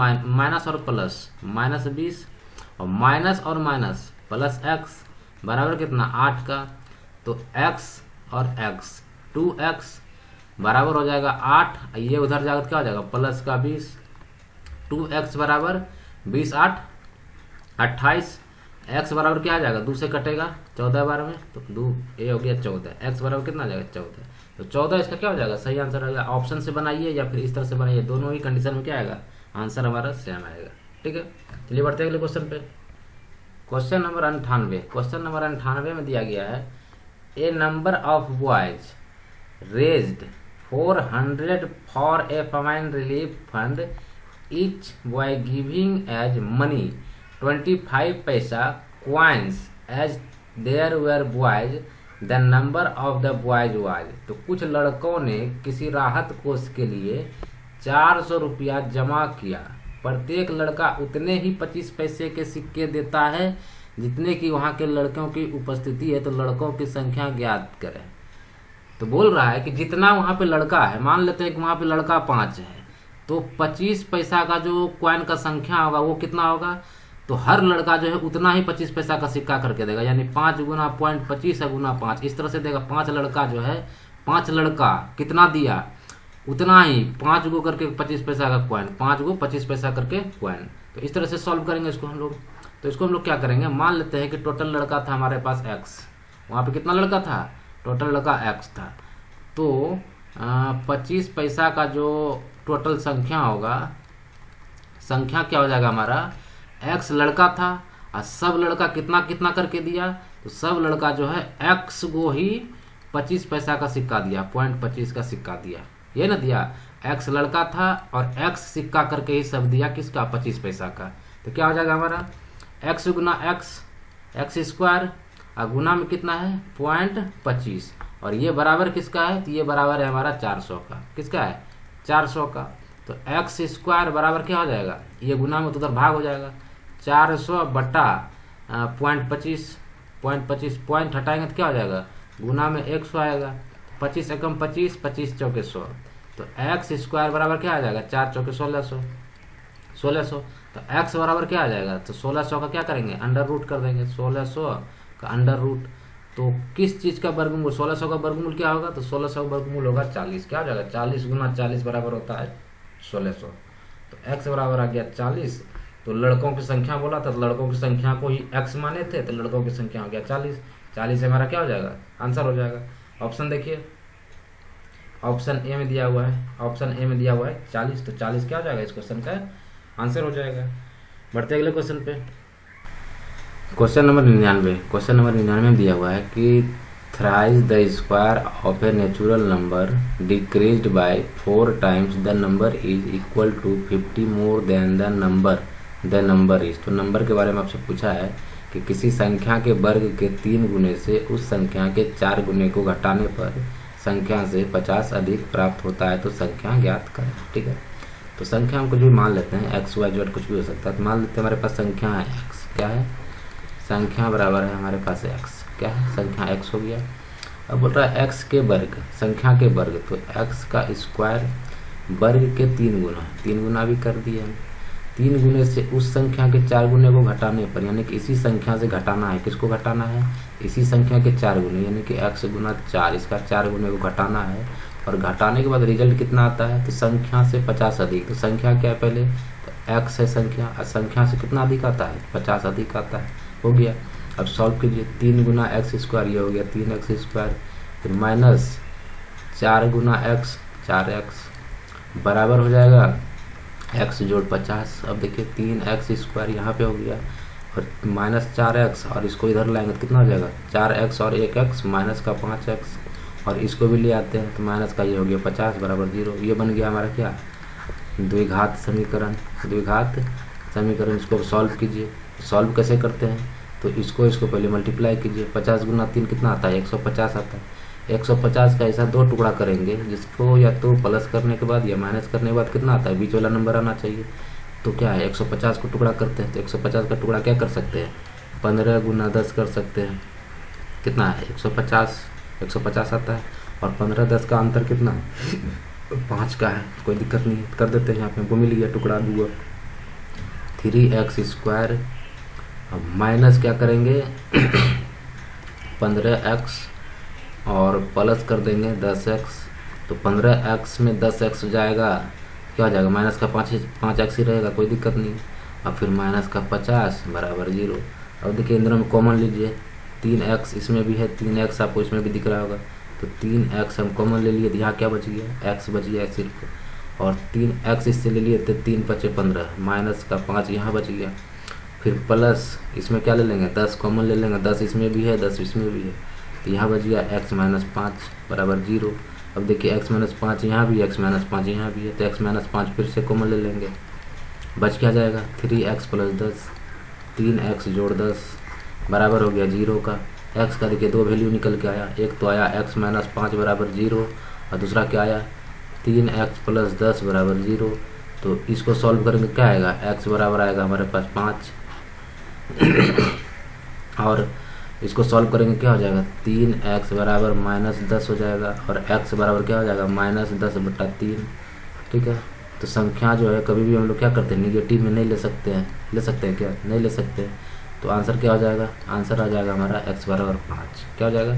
प्लस माइनस 20 और माइनस प्लस एक्स बराबर कितना 8 का। तो एक्स और एक्स 2x बराबर हो जाएगा 8, ये उधर जाकर क्या हो जाएगा प्लस का 20, 2x बराबर 20 8 28, x बराबर क्या आ जाएगा 2 से कटेगा 14 बार में, तो 2 ये हो गया 14, x बराबर कितना आ जाएगा 14। तो 14 इसका क्या हो जाएगा सही आंसर आएगा। ऑप्शन से बनाइए या फिर इस तरह से बनाइए, दोनों ही कंडीशन में क्या आएगा आंसर हमारा सेम आएगा, ठीक है। चलिए बढ़ते हैं अगले क्वेश्चन पे। क्वेश्चन नंबर 98, क्वेश्चन नंबर 98 में दिया गया है a number of boys raised 400 for a famine relief fund, each boy giving as money 25 पैसा coins as there were boys, the number of the boys was। तो कुछ लड़कों ने किसी राहत कोष के लिए 400 रुपया जमा किया, प्रत्येक लड़का उतने ही 25 पैसे के सिक्के देता है जितने की वहाँ के लड़कों की उपस्थिति है, तो लड़कों की संख्या ज्ञात करें। तो बोल रहा है कि जितना वहाँ पे लड़का है, मान लेते हैं कि वहाँ पे लड़का 5 है, तो 25 पैसा का जो क्वाइन का संख्या होगा वो कितना होगा, तो हर लड़का जो है उतना ही 25 पैसा का सिक्का करके देगा, यानी 5 गुना 0.25 गुना 5 इस तरह से देगा। 5 लड़का जो है 5 लड़का कितना दिया उतना ही 5 गो करके 25 पैसा का क्वाइन, 5 गो 25 पैसा करके क्वाइन। तो इस तरह से सॉल्व करेंगे इसको हम लोग। तो इसको हम लोग क्या करेंगे, मान लेते हैं कि टोटल लड़का था हमारे पास x, वहाँ पे कितना लड़का था, टोटल लड़का x था। तो 25 पैसा का जो टोटल संख्या होगा, संख्या क्या हो जाएगा हमारा, x लड़का था और सब लड़का कितना कितना करके दिया, तो सब लड़का जो है x को ही 25 पैसा का सिक्का दिया, 0.25 का सिक्का दिया, ये ना दिया। x लड़का था और x सिक्का करके ही सब दिया किसका 25 पैसा का। तो क्या हो जाएगा हमारा x गुना x स्क्वायर और गुना में कितना है 0.25, और ये बराबर किसका है, तो ये बराबर है हमारा 400 का। किसका है 400 का। तो x स्क्वायर बराबर क्या हो जाएगा, ये गुना में तो उधर भाग हो जाएगा, 400 बटा 0.25, 0.25 पॉइंट हटाएंगे तो क्या हो जाएगा गुना में 100 आएगा, 25 एकम 25, 25 चौके 100। तो x स्क्वायर बराबर क्या आ जाएगा 4 चौके 1600। तो x बराबर क्या आ जाएगा, तो 1600 का क्या करेंगे अंडर रूट कर देंगे, 1600 का अंडर रूट। तो किस चीज़ का वर्गमूल, 1600 का वर्गमूल क्या होगा, तो 1600 का वर्गमूल होगा 40। क्या हो जाएगा 40 गुना 40 बराबर होता है 1600। तो x बराबर आ गया 40। तो लड़कों की संख्या बोला था, तो लड़कों की संख्या को ही x माने थे, तो लड़कों की संख्या हो गया 40। 40 हमारा क्या हो जाएगा आंसर हो जाएगा। ऑप्शन देखिए, ऑप्शन ए में दिया हुआ है, ऑप्शन ए में दिया हुआ है 40। तो 40 क्या हो जाएगा इस क्वेश्चन का आंसर हो जाएगा। बढ़ते अगले क्वेश्चन पे। क्वेश्चन नंबर 99, क्वेश्चन नंबर 99 में दिया हुआ है कि thrice the square of a natural number decreased by 4 times the number is equal to 50 more than the number is. तो नंबर के बारे में आपसे पूछा है कि किसी संख्या के वर्ग के 3 गुने से उस संख्या के 4 गुने को घटाने पर संख्या से 50 अधिक प्राप्त होता है तो संख्या ज्ञात करें। ठीक है, तो संख्या हम कुछ भी मान लेते हैं, एक्स वाई जेड कुछ भी हो सकता है। तो मान लेते हैं हमारे पास संख्या है एक्स, क्या है, संख्या बराबर है हमारे पास एक्स, क्या है, संख्या एक्स हो गया। अब बोल रहा है एक्स के वर्ग, संख्या के वर्ग, तो एक्स का स्क्वायर वर्ग के 3 गुना, 3 गुना भी कर दिए हम। 3 गुने से उस संख्या के 4 गुने को घटाने पर, यानी कि इसी संख्या से घटाना है, किसको घटाना है, इसी संख्या के 4 गुने, यानी कि x गुना 4, इसका 4 गुने को घटाना है। और घटाने के बाद रिजल्ट कितना आता है, तो संख्या से 50 अधिक, तो संख्या क्या है पहले, तो x है संख्या, और संख्या से कितना अधिक आता है, 50 अधिक आता है, हो गया। अब सॉल्व कीजिए, 3 गुना एक्स स्क्वायर, ये हो गया 3x स्क्वायर, फिर माइनस 4 गुना x, 4x बराबर हो जाएगा x जोड़ 50। अब देखिए 3x स्क्वायर यहाँ पे हो गया और माइनस 4x, और इसको इधर लाएंगे तो कितना हो जाएगा, 4x और 1x माइनस का 5x, और इसको भी ले आते हैं तो माइनस का ये हो गया 50 बराबर 0। ये बन गया हमारा क्या, द्विघात समीकरण। द्विघात समीकरण, इसको सॉल्व कीजिए। सॉल्व कैसे करते हैं, तो इसको पहले मल्टीप्लाई कीजिए, 50 गुना 3 कितना आता है, 150 आता है। 150 का ऐसा 2 टुकड़ा करेंगे जिसको या तो प्लस करने के बाद या माइनस करने के बाद कितना आता है, बीच वाला नंबर आना चाहिए। तो क्या है, 150 को टुकड़ा करते हैं, तो 150 का टुकड़ा क्या कर सकते हैं, 15 गुना 10 कर सकते हैं, कितना है 150 आता है। और 15 10 का अंतर कितना 5 का है, कोई दिक्कत नहीं कर देते हैं, यहाँ पे हमको मिल गया टुकड़ा दूआ 3x स्क्वायर। अब माइनस क्या करेंगे 15x और प्लस कर देंगे 10x, तो 15x में 10x हो जाएगा, क्या हो जाएगा, माइनस का 5x ही रहेगा, कोई दिक्कत नहीं। और फिर माइनस का 50 बराबर 0। अब देखिए इंद्र में कॉमन लीजिए, 3x इसमें भी है, 3x आपको इसमें भी दिख रहा होगा, तो 3x हम कॉमन ले लिए, तो यहाँ क्या बच गया, x बच गया सिर्फ, और 3x इससे ले लिए तो 3 बचे 15, माइनस का 5 यहाँ बच गया। फिर प्लस इसमें क्या ले लेंगे, 10 कॉमन ले लेंगे, 10 इसमें भी है 10 इसमें भी है, तो यहाँ बच गया x माइनस 5 बराबर 0। अब देखिए x माइनस 5 यहाँ भी, x माइनस 5 यहाँ भी है, तो x माइनस 5 फिर से कॉमन ले लेंगे, बच क्या जाएगा 3x प्लस 10, 3x जोड़ 10 बराबर हो गया 0 का। x का देखिए 2 वैल्यू निकल के आया, एक तो आया x माइनस 5 बराबर 0, और दूसरा क्या आया 3x प्लस 10 बराबर 0। तो इसको सॉल्व करेंगे क्या आएगा, x बराबर आएगा हमारे पास 5 और इसको सॉल्व करेंगे क्या हो जाएगा, 3x बराबर माइनस 10 हो जाएगा, और x बराबर क्या हो जाएगा माइनस 10/3। ठीक है, तो संख्या जो है कभी भी हम लोग क्या करते हैं, निगेटिव में नहीं ले सकते हैं क्या, नहीं ले सकते हैं। तो आंसर क्या हो जाएगा, आंसर आ जाएगा हमारा x बराबर 5, क्या हो जाएगा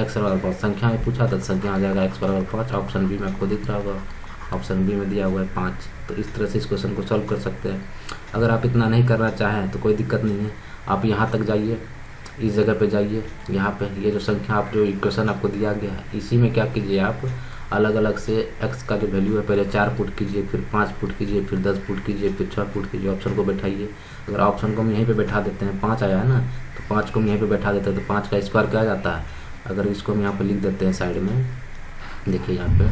x बराबर 5। संख्या में पूछा था, संख्या आ जाएगा x बराबर 5, ऑप्शन बी में आपको दिख रहा होगा, ऑप्शन बी में दिया हुआ है 5। तो इस तरह से इस क्वेश्चन को सॉल्व कर सकते हैं। अगर आप इतना नहीं करना चाहें तो कोई दिक्कत नहीं है, आप यहाँ तक जाइए, इस जगह पे जाइए, यहाँ पे ये जो संख्या आप जो इक्वेशन आपको दिया गया है इसी में क्या कीजिए, आप अलग अलग से x का जो वैल्यू है पहले 4 पुट कीजिए, फिर 5 पुट कीजिए, फिर 10 पुट कीजिए, फिर 6 पुट कीजिए, ऑप्शन को बैठाइए। अगर ऑप्शन को हम यहीं पे बैठा देते हैं, 5 आया है ना, तो 5 को हम यहीं पे बैठा देते हैं, तो 5 का स्क्वायर क्या आ जाता है। अगर इसको हम यहाँ पर लिख देते हैं साइड में, देखिए यहाँ पे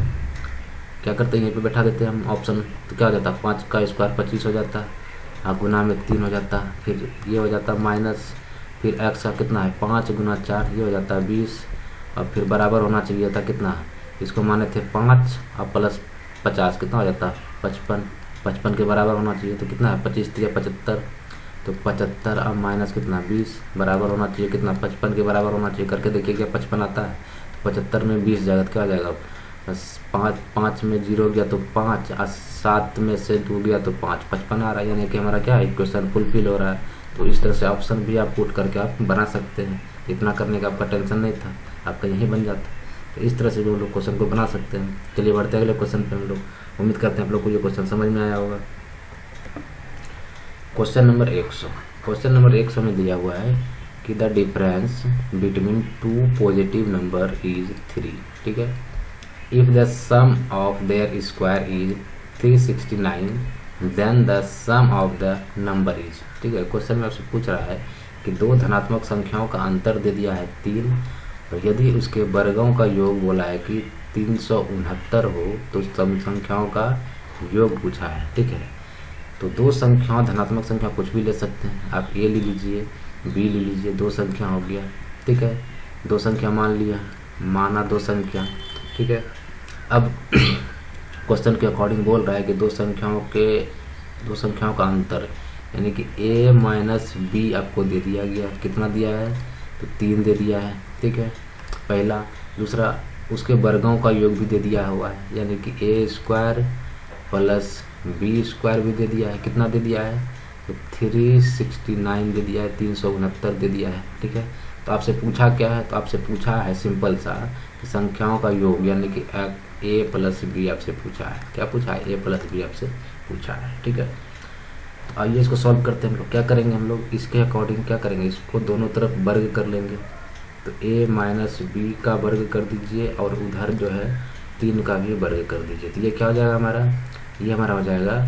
क्या करते हैं, यहीं पे बैठा देते हैं हम ऑप्शन, तो क्या हो जाता है 5 का स्क्वायर 25 हो जाता है, और गुना में 3 हो जाता है, फिर ये हो जाता है माइनस, फिर x का कितना है 5 गुना 4, ये हो जाता है 20, और फिर बराबर होना चाहिए था कितना, इसको माने थे 5 और प्लस 50 कितना हो जाता है 55, 55 के बराबर होना चाहिए, तो कितना है 25 3 75, तो 75 और माइनस कितना 20 बराबर होना चाहिए कितना 55 के बराबर होना चाहिए, करके देखिए क्या 55 आता है, तो 75 में 20 जाएगा तो क्या हो जाएगा, बस 5 में 0 गया तो 5, और 7 में से 2 गया तो 5, 55 आ रहा है, यानी कि हमारा क्या है इक्वेशन फुलफिल हो रहा है। तो इस तरह से ऑप्शन भी आप पुट करके आप बना सकते हैं, इतना करने का आपका टेंशन नहीं था, आपका यहीं बन जाता। तो इस तरह से भी हम लोग क्वेश्चन को बना सकते हैं। चलिए बढ़ते हैं अगले क्वेश्चन पे हम लोग। उम्मीद करते हैं आप लोग को ये क्वेश्चन समझ में आया होगा। क्वेश्चन नंबर 100, क्वेश्चन नंबर 100 में दिया हुआ है कि the difference between 2 positive number is 3। ठीक है, if the sum of their square is 369 then the sum of the number is. ठीक है, क्वेश्चन में आपसे पूछ रहा है कि 2 धनात्मक संख्याओं का अंतर दे दिया है 3, और यदि उसके वर्गों का योग बोला है कि 369 हो तो सम संख्याओं का योग पूछा है। ठीक है, तो 2 संख्याओं धनात्मक संख्या कुछ भी ले सकते हैं, आप a ले लीजिए b ले लीजिए, 2 संख्या हो गया। ठीक है, 2 संख्या मान लिया, माना 2 संख्या, ठीक है। अब क्वेश्चन के अकॉर्डिंग बोल रहा है कि दो संख्याओं का अंतर, यानी कि a माइनस बी आपको दे दिया गया, कितना दिया है तो 3 दे दिया है, ठीक है पहला। दूसरा, उसके वर्गों का योग भी दे दिया हुआ है, यानी कि a square plus B square भी दे दिया है, कितना दे दिया है तो 369 दे दिया है, 369 दे दिया है, ठीक है। तो आपसे पूछा क्या है, तो आपसे पूछा है सिंपल सा कि संख्याओं का योग, यानी कि a प्लस बी आपसे पूछा है, क्या पूछा है a प्लस बी आपसे पूछा है, ठीक है। तो आइए इसको सॉल्व करते हैं हम लोग। क्या करेंगे हम लोग, इसके अकॉर्डिंग क्या करेंगे, इसको दोनों तरफ वर्ग कर लेंगे। तो a माइनस बी का वर्ग कर दीजिए और उधर जो है 3 का भी वर्ग कर दीजिए। तो ये क्या हो जाएगा हमारा, ये हमारा हो जाएगा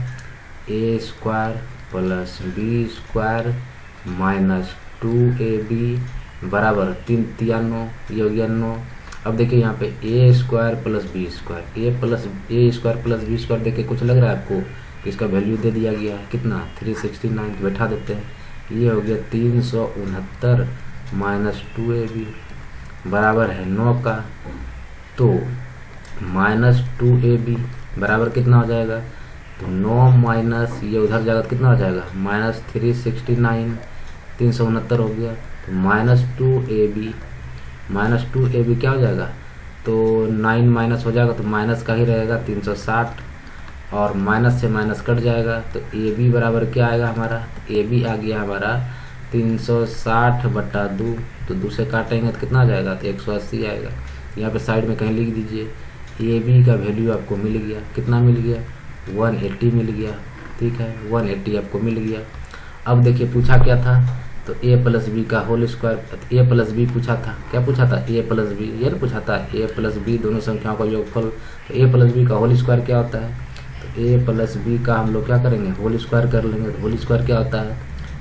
a square plus B square minus 2ab बराबर 3 3 9, ये हो गया 9। अब देखिए यहाँ पे a square plus B square, a square plus B square देखिए कुछ लग रहा है आपको कि इसका वैल्यू दे दिया गया है, कितना 369, बैठा देते हैं। ये हो गया 369 माइनस 2ab बराबर है 9 का। तो माइनस 2ab बराबर कितना हो जाएगा, तो 9 माइनस ये उधर जाएगा तो कितना हो जाएगा माइनस 369, 369 हो गया। तो माइनस 2ab क्या हो जाएगा, तो 9 माइनस हो जाएगा तो माइनस का ही रहेगा 360, और माइनस से माइनस कट जाएगा। तो ab बराबर क्या आएगा हमारा, तो ab आ गया हमारा 360/2, तो 2 से काटेंगे तो कितना आ जाएगा, तो 180 आएगा। यहाँ पे साइड में कहीं लिख दीजिए, ab का वैल्यू आपको मिल गया, कितना मिल गया 180 मिल गया, ठीक है 180 आपको मिल गया। अब देखिए पूछा क्या था, तो a प्लस बी का whole square, a plus B पूछा था, क्या पूछा था a प्लस बी, ये ना पूछा था a प्लस बी दोनों संख्याओं का योगफल। तो a प्लस बी का होल स्क्वायर क्या होता है, तो a प्लस बी का हम लोग क्या करेंगे होल स्क्वायर कर लेंगे। तो होल स्क्वायर क्या होता है,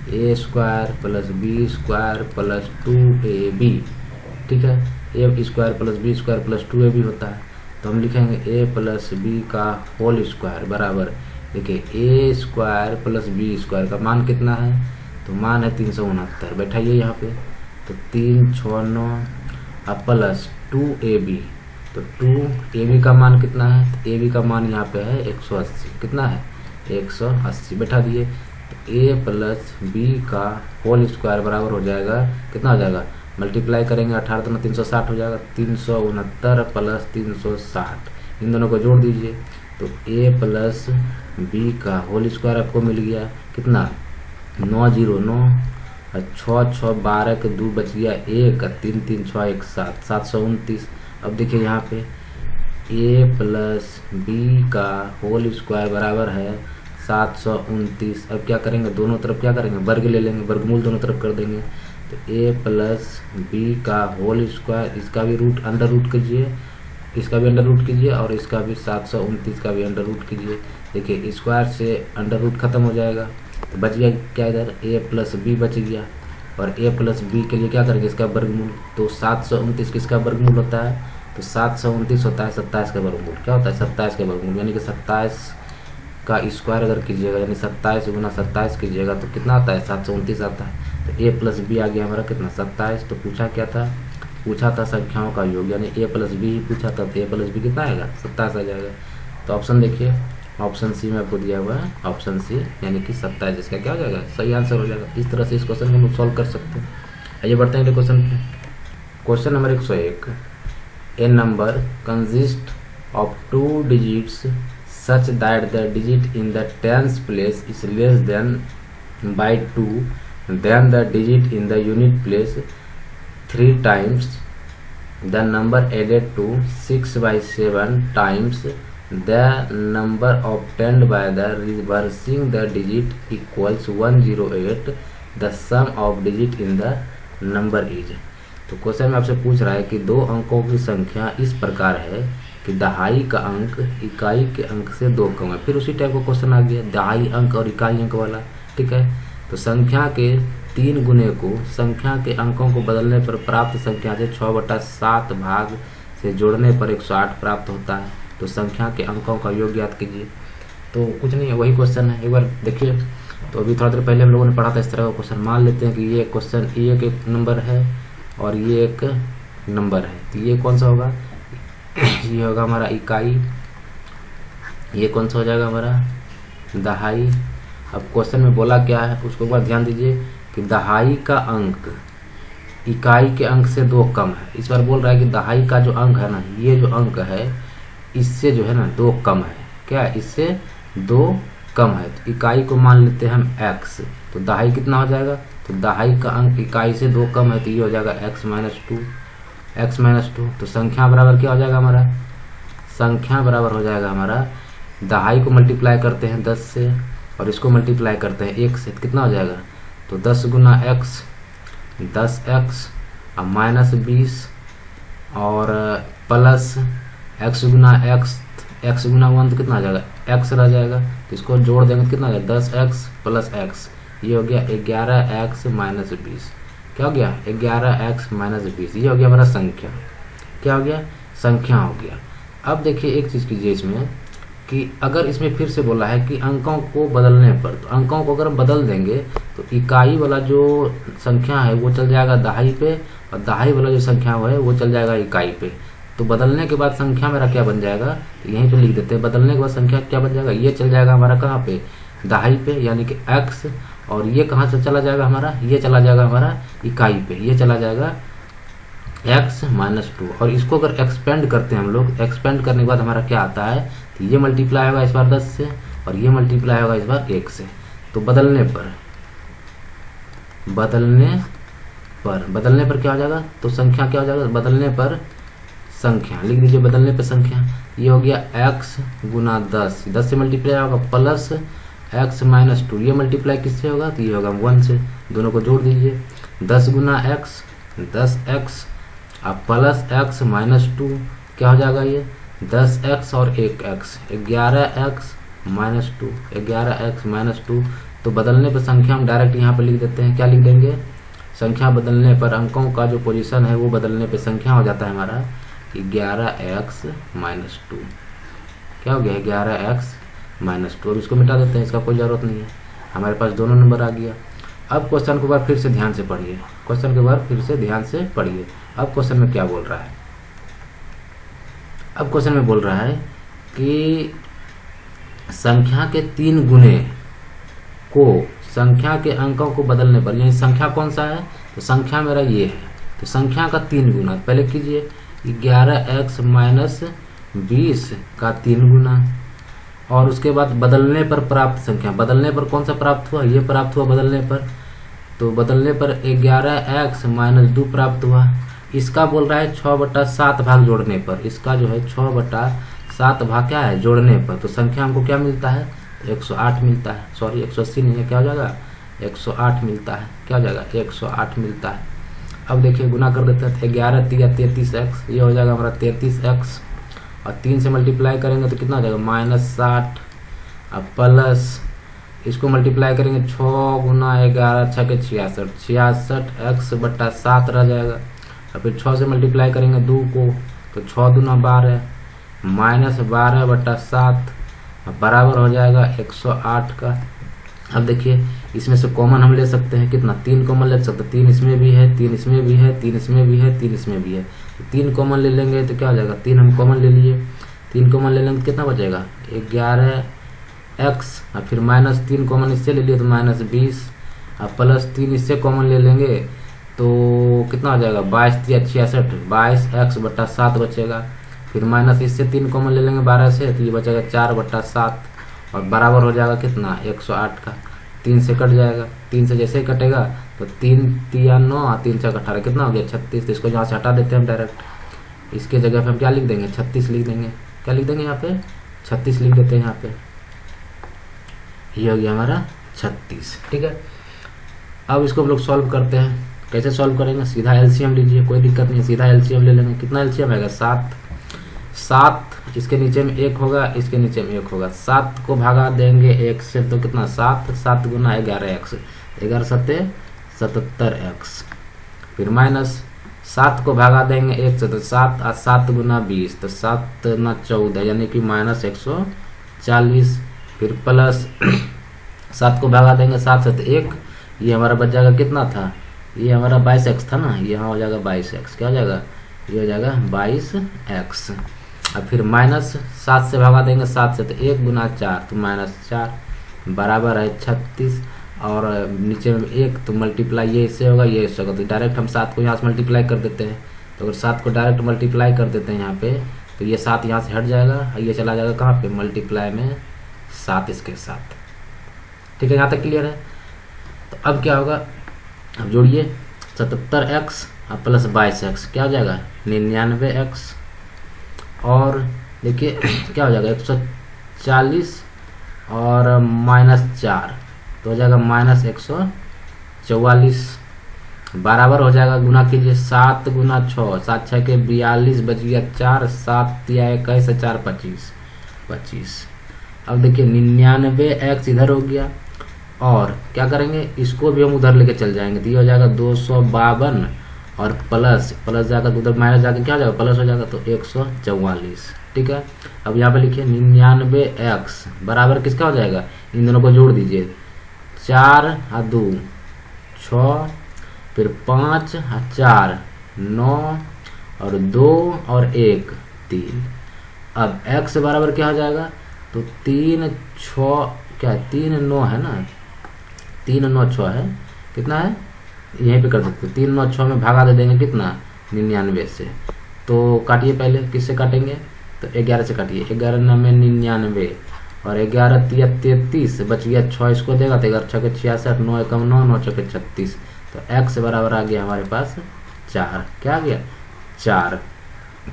a square plus B square plus 2ab, ठीक है a square plus B square plus 2ab होता है। तो हम लिखेंगे a प्लस बी का होल स्क्वायर बराबर, देखिए a square plus B square का मान कितना है, तो मान है 369, बैठाइए यहाँ पे। तो 369 प्लस 2ab, तो 2ab का मान कितना है, तो ab का मान यहाँ पे है 180, कितना है 180 बैठा दिए। तो a प्लस बी का होल स्क्वायर बराबर हो जाएगा, कितना हो जाएगा, मल्टीप्लाई करेंगे 18 तो 360 हो जाएगा, 369 प्लस 360, इन दोनों को जोड़ दीजिए। तो a प्लस बी का होल स्क्वायर आपको मिल गया कितना 909 और 6 6 12 के 2 बच गया 1, 3 3 6 1 7, 729। अब देखिए यहाँ पे a प्लस बी का होल स्क्वायर बराबर है 729। अब क्या करेंगे, दोनों तरफ क्या करेंगे वर्ग ले लेंगे, वर्गमूल दोनों तरफ कर देंगे। तो a प्लस बी का होल स्क्वायर, इसका भी रूट अंडर रूट कीजिए, इसका भी अंडर रूट कीजिए और इसका भी 729 का भी अंडर रूट कीजिए। देखिए स्क्वायर से अंडर रूट खत्म हो जाएगा, तो बच गया क्या इधर a प्लस बी बच गया, और a प्लस बी के लिए क्या करेंगे इसका वर्गमूल। तो 729 किसका वर्गमूल होता है, तो 729 होता है 27 का वर्गमूल, क्या होता है 27 का वर्गमूल, यानी कि 27 का स्क्वायर अगर कीजिएगा यानी 27 गुना 27 कीजिएगा तो कितना आता है 729 आता है। तो a प्लस बी आ गया हमारा कितना 27। तो पूछा क्या था, पूछा था संख्याओं का योग, यानी a प्लस बी ही पूछा था, तो a प्लस बी कितना आएगा 27 आ जाएगा। तो ऑप्शन देखिए, ऑप्शन सी में आपको दिया हुआ है, ऑप्शन सी यानी कि 27, इसका क्या हो जाएगा सही आंसर हो जाएगा। इस तरह से इस क्वेश्चन को हम लोग सॉल्व कर सकते हैं। आइए बढ़ते हैं अगले क्वेश्चन पे। Question number 101, A number consist of 2 digits such that the digit in the tens place is less than by 2 than the digit in the unit place 3 times the number added to 6/7 times the number obtained by the reversing the digit equals 108, the sum of digit in the number is। तो question में आपसे पूछ रहा है कि 2 अंकों की संख्या इस प्रकार है कि दहाई का अंक इकाई के अंक से 2 कम है। फिर उसी टाइप का क्वेश्चन आ गया दहाई अंक और इकाई अंक वाला, ठीक है। तो संख्या के 3 गुने को संख्या के अंकों को बदलने पर प्राप्त संख्या से 6/7 भाग से जोड़ने पर 108 प्राप्त होता है। तो संख्या के अंकों का योग ज्ञात कीजिए। तो कुछ नहीं है, वही क्वेश्चन है, एक बार देखिए। तो अभी थोड़ा देर पहले हम लोगों ने पढ़ा था इस तरह का क्वेश्चन। मान लेते हैं कि ये क्वेश्चन ये एक नंबर है और ये एक नंबर है, तो ये कौन सा होगा, ये होगा हमारा इकाई, ये कौन सा हो जाएगा हमारा दहाई। अब क्वेश्चन में बोला क्या है उसको एक बार ध्यान दीजिए कि दहाई का अंक इकाई के अंक से 2 कम है। इस बार बोल रहा है कि दहाई का जो अंक है ना, ये जो अंक है इससे जो है ना 2 कम है। क्या है? इससे 2 कम है। तो इकाई को मान लेते हैं हम x, तो दहाई कितना हो जाएगा? तो दहाई का अंक इकाई से 2 कम है, तो ये हो जाएगा x माइनस 2। तो संख्या बराबर क्या हो जाएगा हमारा? संख्या बराबर हो जाएगा हमारा, दहाई को मल्टीप्लाई करते हैं 10 से और इसको मल्टीप्लाई करते हैं 1 से, तो कितना हो जाएगा? तो 10 गुना x 10x और माइनस 20 और प्लस x गुना x गुना 1 तो कितना आ जाएगा? x रह जाएगा। तो इसको जोड़ देंगे तो कितना आ जाएगा? 10x प्लस x, ये हो गया 11x माइनस 20। क्या हो गया? 11x minus 20। ये हो गया हमारा संख्या। क्या हो गया? संख्या हो गया। अब देखिए एक चीज़ कीजिए इसमें कि अगर इसमें फिर से बोला है कि अंकों को बदलने पर, तो अंकों को अगर हम बदल देंगे तो इकाई वाला जो संख्या है वो चल जाएगा दहाई पे और दहाई वाला जो संख्या है वो चल जाएगा इकाई पे। तो बदलने के बाद संख्या मेरा क्या बन जाएगा? तो यहीं पे लिख देते हैं। बदलने के बाद संख्या क्या बन जाएगा? ये चल जाएगा हमारा कहाँ पे? दहाई पे, यानी कि x। और ये कहाँ से चला जाएगा हमारा? ये चला जाएगा हमारा इकाई पे, ये चला जाएगा x माइनस 2। और इसको अगर एक्सपेंड करते हैं हम लोग, एक्सपेंड करने के बाद हमारा क्या आता है? तो ये मल्टीप्लाई होगा इस बार 10 से और ये मल्टीप्लाई होगा इस बार 1 से। तो बदलने पर क्या हो जाएगा? तो संख्या क्या हो जाएगा? बदलने पर संख्या लिख दीजिए। बदलने पर संख्या ये हो गया x गुना 10 से मल्टीप्लाई होगा प्लस x माइनस 2, ये मल्टीप्लाई किससे होगा? तो ये होगा 1 से। दोनों को जोड़ दीजिए। 10 गुना x 10x अब प्लस x माइनस 2, क्या हो जाएगा? ये 10x और 1x 11x minus 2, 11x minus 2। तो बदलने पर संख्या हम डायरेक्ट यहाँ पर लिख देते हैं। क्या लिख देंगे? संख्या बदलने पर अंकों का जो पोजीशन है वो बदलने पर संख्या हो जाता है हमारा 11x माइनस 2। क्या हो गया? 11x minus 2। अब इसको मिटा देते हैं, इसका कोई ज़रूरत नहीं है, हमारे पास दोनों नंबर आ गया। अब क्वेश्चन के बाद फिर से ध्यान से पढ़िए। अब क्वेश्चन में क्या बोल रहा है? अब क्वेश्चन में बोल रहा है कि संख्या के 3 गुने को संख्या के अंकों को बदलने पर, यानी संख्या कौन सा है? तो संख्या मेरा ये है, तो संख्या का 3 गुना पहले कीजिए। 11x माइनस 20 का 3 गुना और उसके बाद बदलने पर प्राप्त संख्या। बदलने पर कौन सा प्राप्त हुआ? ये प्राप्त हुआ बदलने पर। तो बदलने पर 11x माइनस 2 प्राप्त हुआ। इसका बोल रहा है 6/7 भाग जोड़ने पर। इसका जो है 6/7 भाग क्या है? जोड़ने पर। तो संख्या हमको क्या मिलता है? 108 मिलता है। सॉरी 180 नहीं है, क्या हो जाएगा? 108 मिलता है। क्या हो जाएगा? 108 मिलता है। अब देखिए गुना कर देते हैं। 11 तिया 33x, ये हो जाएगा हमारा 33x और 3 से मल्टीप्लाई करेंगे तो कितना हो जाएगा? माइनस 60। अब प्लस इसको मल्टीप्लाई करेंगे 6 गुना 11 6 के 66, 66x/7 रह जाएगा। और फिर 6 से मल्टीप्लाई करेंगे 2 को तो 6 दूना 12 माइनस 12/7 बराबर हो जाएगा 108 का। अब देखिए इसमें से कॉमन हम ले सकते हैं कितना? 3 कॉमन ले सकते हैं। 3 इसमें भी है, 3 इसमें भी है, 3 इसमें भी है, 3 इसमें भी है। तो 3 कॉमन ले लेंगे तो क्या हो जाएगा? 3 हम कॉमन ले लिए। 3 कॉमन ले लेंगे तो कितना बचेगा? 11x और फिर माइनस 3 कॉमन इससे ले लिए तो माइनस 20 और प्लस 3 इससे कॉमन ले लेंगे तो कितना हो जाएगा? 22 या 66, 22x/7 बचेगा। फिर माइनस इससे 3 कॉमन ले लेंगे 12 से तो ये बचेगा 4/7 और बराबर हो जाएगा कितना? 108 का। 3 से कट जाएगा। 3 से जैसे ही कटेगा तो 3 तिया 9 और 3 से 18 कितना हो गया? 36। तो इसको यहाँ से हटा देते हैं हम डायरेक्ट। इसके जगह पे हम क्या लिख देंगे? 36 लिख देंगे। क्या लिख देंगे यहाँ पे? 36 लिख देते हैं यहाँ पे। ये हो गया हमारा 36। ठीक है। अब इसको हम लोग सॉल्व करते हैं। कैसे सॉल्व करेंगे? सीधा एलसीएम लीजिए, कोई दिक्कत नहीं है, सीधा एलसीएम ले लेंगे। कितना एलसीएम आएगा? 7 इसके नीचे में 1 होगा, इसके नीचे में 1 होगा। 7 को भागा देंगे 1 से तो कितना? 7 गुना 11x, 11 सत्ते 77x। फिर माइनस 7 को भागा देंगे 1 से तो 7 और 7 गुना 20 तो 7 ना 14 यानी कि माइनस 140। फिर प्लस 7 को भागा देंगे 7 से तो 1, ये हमारा बच जाएगा कितना था? ये हमारा 22x था ना, यहाँ हो जाएगा 22x। क्या हो जाएगा? ये हो जाएगा 22x। अब फिर -7 से भगा देंगे, 7 से, तो 1 गुना 4 तो -4 बराबर है 36, और नीचे में 1 तो मल्टीप्लाई ये इससे होगा, ये इससे होगा, तो डायरेक्ट हम 7 को यहाँ से मल्टीप्लाई कर देते हैं। तो अगर 7 को डायरेक्ट मल्टीप्लाई कर देते हैं यहाँ पे, तो ये 7 यहाँ से हट जाएगा और ये चला जाएगा कहाँ पे, मल्टीप्लाई में 7 इसके साथ। ठीक है, यहाँ तक क्लियर है। तो अब क्या होगा, अब जोड़िए 77x और प्लस 22x क्या हो जाएगा 99x, और देखिए क्या हो जाएगा 140 और -4 तो हो जाएगा -144 बराबर हो जाएगा, गुना कीजिए 7 गुना 6, 7 6 के 42 बच गया 4, 7 या 21 4 25। अब देखिए 99x इधर हो गया, और क्या करेंगे इसको भी हम उधर लेके चल जाएंगे, तो ये हो जाएगा 252 और प्लस जाकर उधर माइनस जाकर क्या हो जाएगा प्लस हो जाएगा, तो 144। ठीक है, अब यहाँ पे लिखिए 99x बराबर किसका हो जाएगा, इन दोनों को जोड़ दीजिए, 4 और 2 6, फिर 5 और 4 9, और 2 और 1 3। अब x बराबर क्या हो जाएगा, तो 3 6 क्या है 3 9 है ना, 3 9 6 है, कितना है यहीं पे कर सकते, 3 9 6 में भागा दे देंगे कितना 99 से। तो काटिए पहले, किससे काटेंगे, तो 11 से काटिए, 11 9 99 और 11 3 33 बच गया 6, इसको देगा तो 11 6 के 66, 9 1 9 9 6 के 36। तो x बराबर आ गया हमारे पास 4, क्या आ गया 4।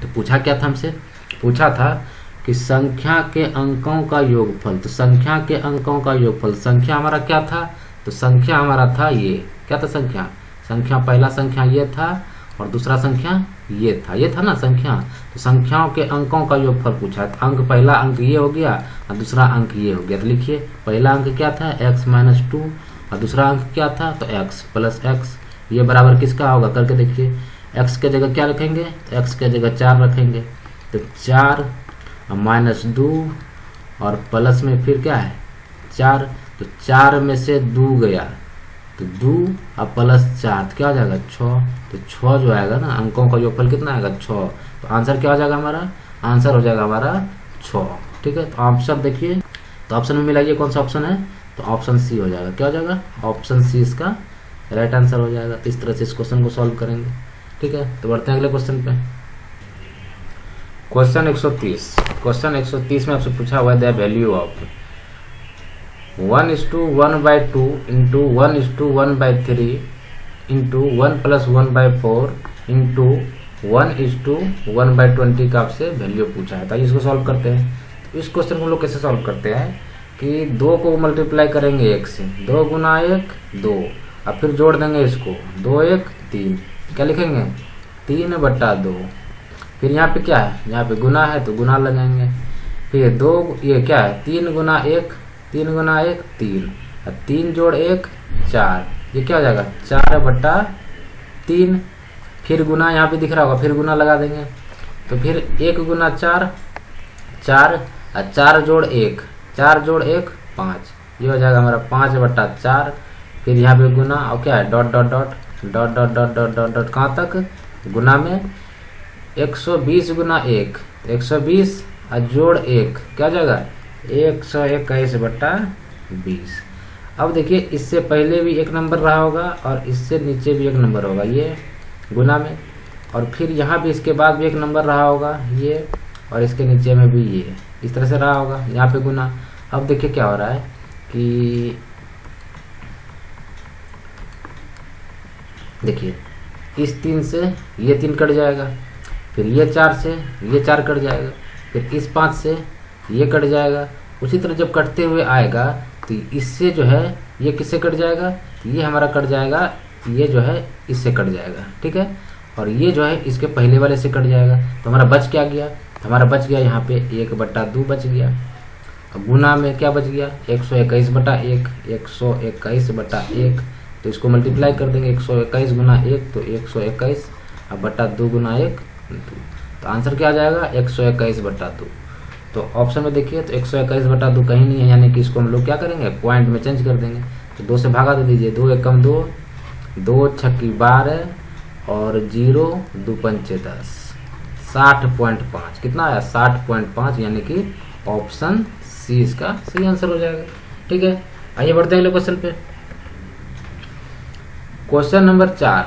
तो पूछा क्या था हमसे, पूछा था कि संख्या के अंकों का योगफल, तो संख्या के अंकों का योगफल, संख्या हमारा क्या था, तो संख्या हमारा था ये, क्या था संख्या पहला संख्या ये था और दूसरा संख्या ये था ना संख्या। तो संख्याओं के अंकों का योगफल पूछा है, तो अंक पहला अंक ये हो गया और दूसरा अंक ये हो गया। तो लिखिए पहला अंक क्या था x - 2 और दूसरा अंक क्या था, तो x + x, ये बराबर किसका होगा करके देखिए, x के जगह क्या रखेंगे, तो x के जगह 4 रखेंगे, तो 4 और -2 और प्लस में फिर क्या है 4, तो 4 में से 2 गया तो 2 और प्लस 4 तो क्या हो जाएगा 6, तो 6 जो आएगा ना अंकों का योगफल कितना आएगा 6, तो आंसर क्या हो जाएगा हमारा, आंसर हो जाएगा हमारा 6। ठीक है, तो ऑप्शन देखिए, तो ऑप्शन में मिलाइए कौन सा ऑप्शन है, तो ऑप्शन सी हो जाएगा, क्या हो जाएगा ऑप्शन सी इसका राइट आंसर हो जाएगा। तो इस तरह से इस क्वेश्चन को सॉल्व करेंगे। ठीक है, तो बढ़ते हैं अगले क्वेश्चन पे। क्वेश्चन 130 में आपसे पूछा हुआ है the value of 1:1/2 into 1:1/3 into 1 + 1/4 into 1:1/20 का आपसे वैल्यू पूछा है। तो इसको सॉल्व करते हैं। तो इस क्वेश्चन को हम लोग कैसे सॉल्व करते हैं कि 2 को मल्टीप्लाई करेंगे 1 से, 2 गुना 1 2, अब फिर जोड़ देंगे इसको 2 1 3, क्या लिखेंगे 3/2। फिर यहाँ पे क्या है, यहाँ पे गुना है तो गुना लगाएंगे, फिर 2 ये क्या है 3 गुना 1 3 गुना 1 3 और 3 जोड़ 1 4, ये क्या हो जाएगा 4/3। फिर गुना यहाँ पे दिख रहा होगा, फिर गुना लगा देंगे, तो फिर 1 गुना 4 4 और 4 जोड़ 1 4 जोड़ 1 5, ये हो जाएगा हमारा 5/4। फिर यहाँ पे गुना और क्या है dot dot dot dot dot dot dot dot dot कहाँ तक गुना में 120 गुना 1 120 और जोड़ 1 क्या हो जाएगा 121/20। अब देखिए इससे पहले भी एक नंबर रहा होगा और इससे नीचे भी एक नंबर होगा ये गुना में, और फिर यहाँ भी इसके बाद भी एक नंबर रहा होगा ये, और इसके नीचे में भी ये, इस तरह से रहा होगा यहाँ पे गुना। अब देखिए क्या हो रहा है कि देखिए इस 3 से ये 3 कट जाएगा, फिर ये 4 से ये 4 कट जाएगा, फिर इस 5 से ये कट जाएगा। उसी तरह जब कटते हुए आएगा तो इससे जो है ये किससे कट जाएगा, तो ये हमारा कट जाएगा, ये जो है इससे कट जाएगा। ठीक है, और ये जो है इसके पहले वाले से कट जाएगा। तो हमारा बच क्या गया, हमारा बच गया यहाँ पे 1/2 बच गया। अब गुना में क्या बच गया 121/1 121/1, तो इसको मल्टीप्लाई कर देंगे 121 गुना 1 तो 121 अब बटा 2 गुना 1 2, तो आंसर क्या आ जाएगा 121/2। तो ऑप्शन में देखिए तो 121/2 कहीं नहीं है, यानी कि इसको हम लोग क्या करेंगे पॉइंट में चेंज कर देंगे। तो 2 से भागा दे दीजिए, 2 एकम 2 2 छक्की 12 और 0 2 पंचे 10 60.5। कितना आया? 60.5, यानी कि ऑप्शन सी इसका सही आंसर हो जाएगा। ठीक है, आइए बढ़ते हैं अगले क्वेश्चन पे। Question number 4।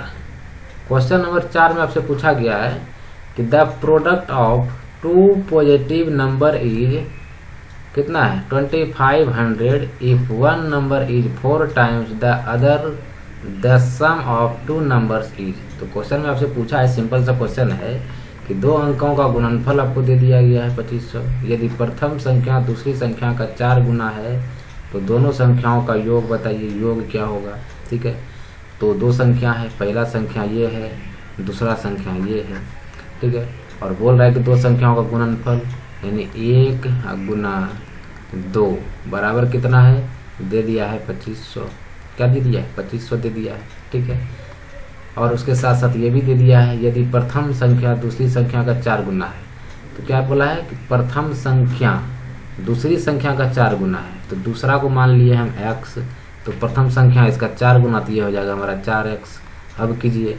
क्वेश्चन नंबर 4 में आपसे पूछा गया है कि the product of two positive number is कितना है? 2500 if one number is 4 times the other the sum of two numbers is. तो क्वेश्चन में आपसे पूछा है, सिंपल सा क्वेश्चन है कि दो अंकों का गुणनफल आपको दे दिया गया है 2500। यदि प्रथम संख्या दूसरी संख्या का 4 गुना है तो दोनों संख्याओं का योग बताइए, योग क्या होगा। ठीक है, तो दो संख्या है, पहला संख्या ये है, दूसरा संख्या ये है। ठीक है, और बोल रहा है कि दो संख्याओं का गुणनफल यानी 1 गुना 2 बराबर कितना है? दे दिया है 2500। क्या दे दिया है? 2500 दे दिया है। ठीक है, और उसके साथ साथ ये भी दे दिया है यदि प्रथम संख्या दूसरी संख्या का 4 गुना है। तो क्या बोला है कि प्रथम संख्या दूसरी संख्या का 4 गुना है, तो दूसरा को मान लिए हम x, तो प्रथम संख्या इसका 4 गुना, तो ये हो जाएगा हमारा 4x। अब कीजिए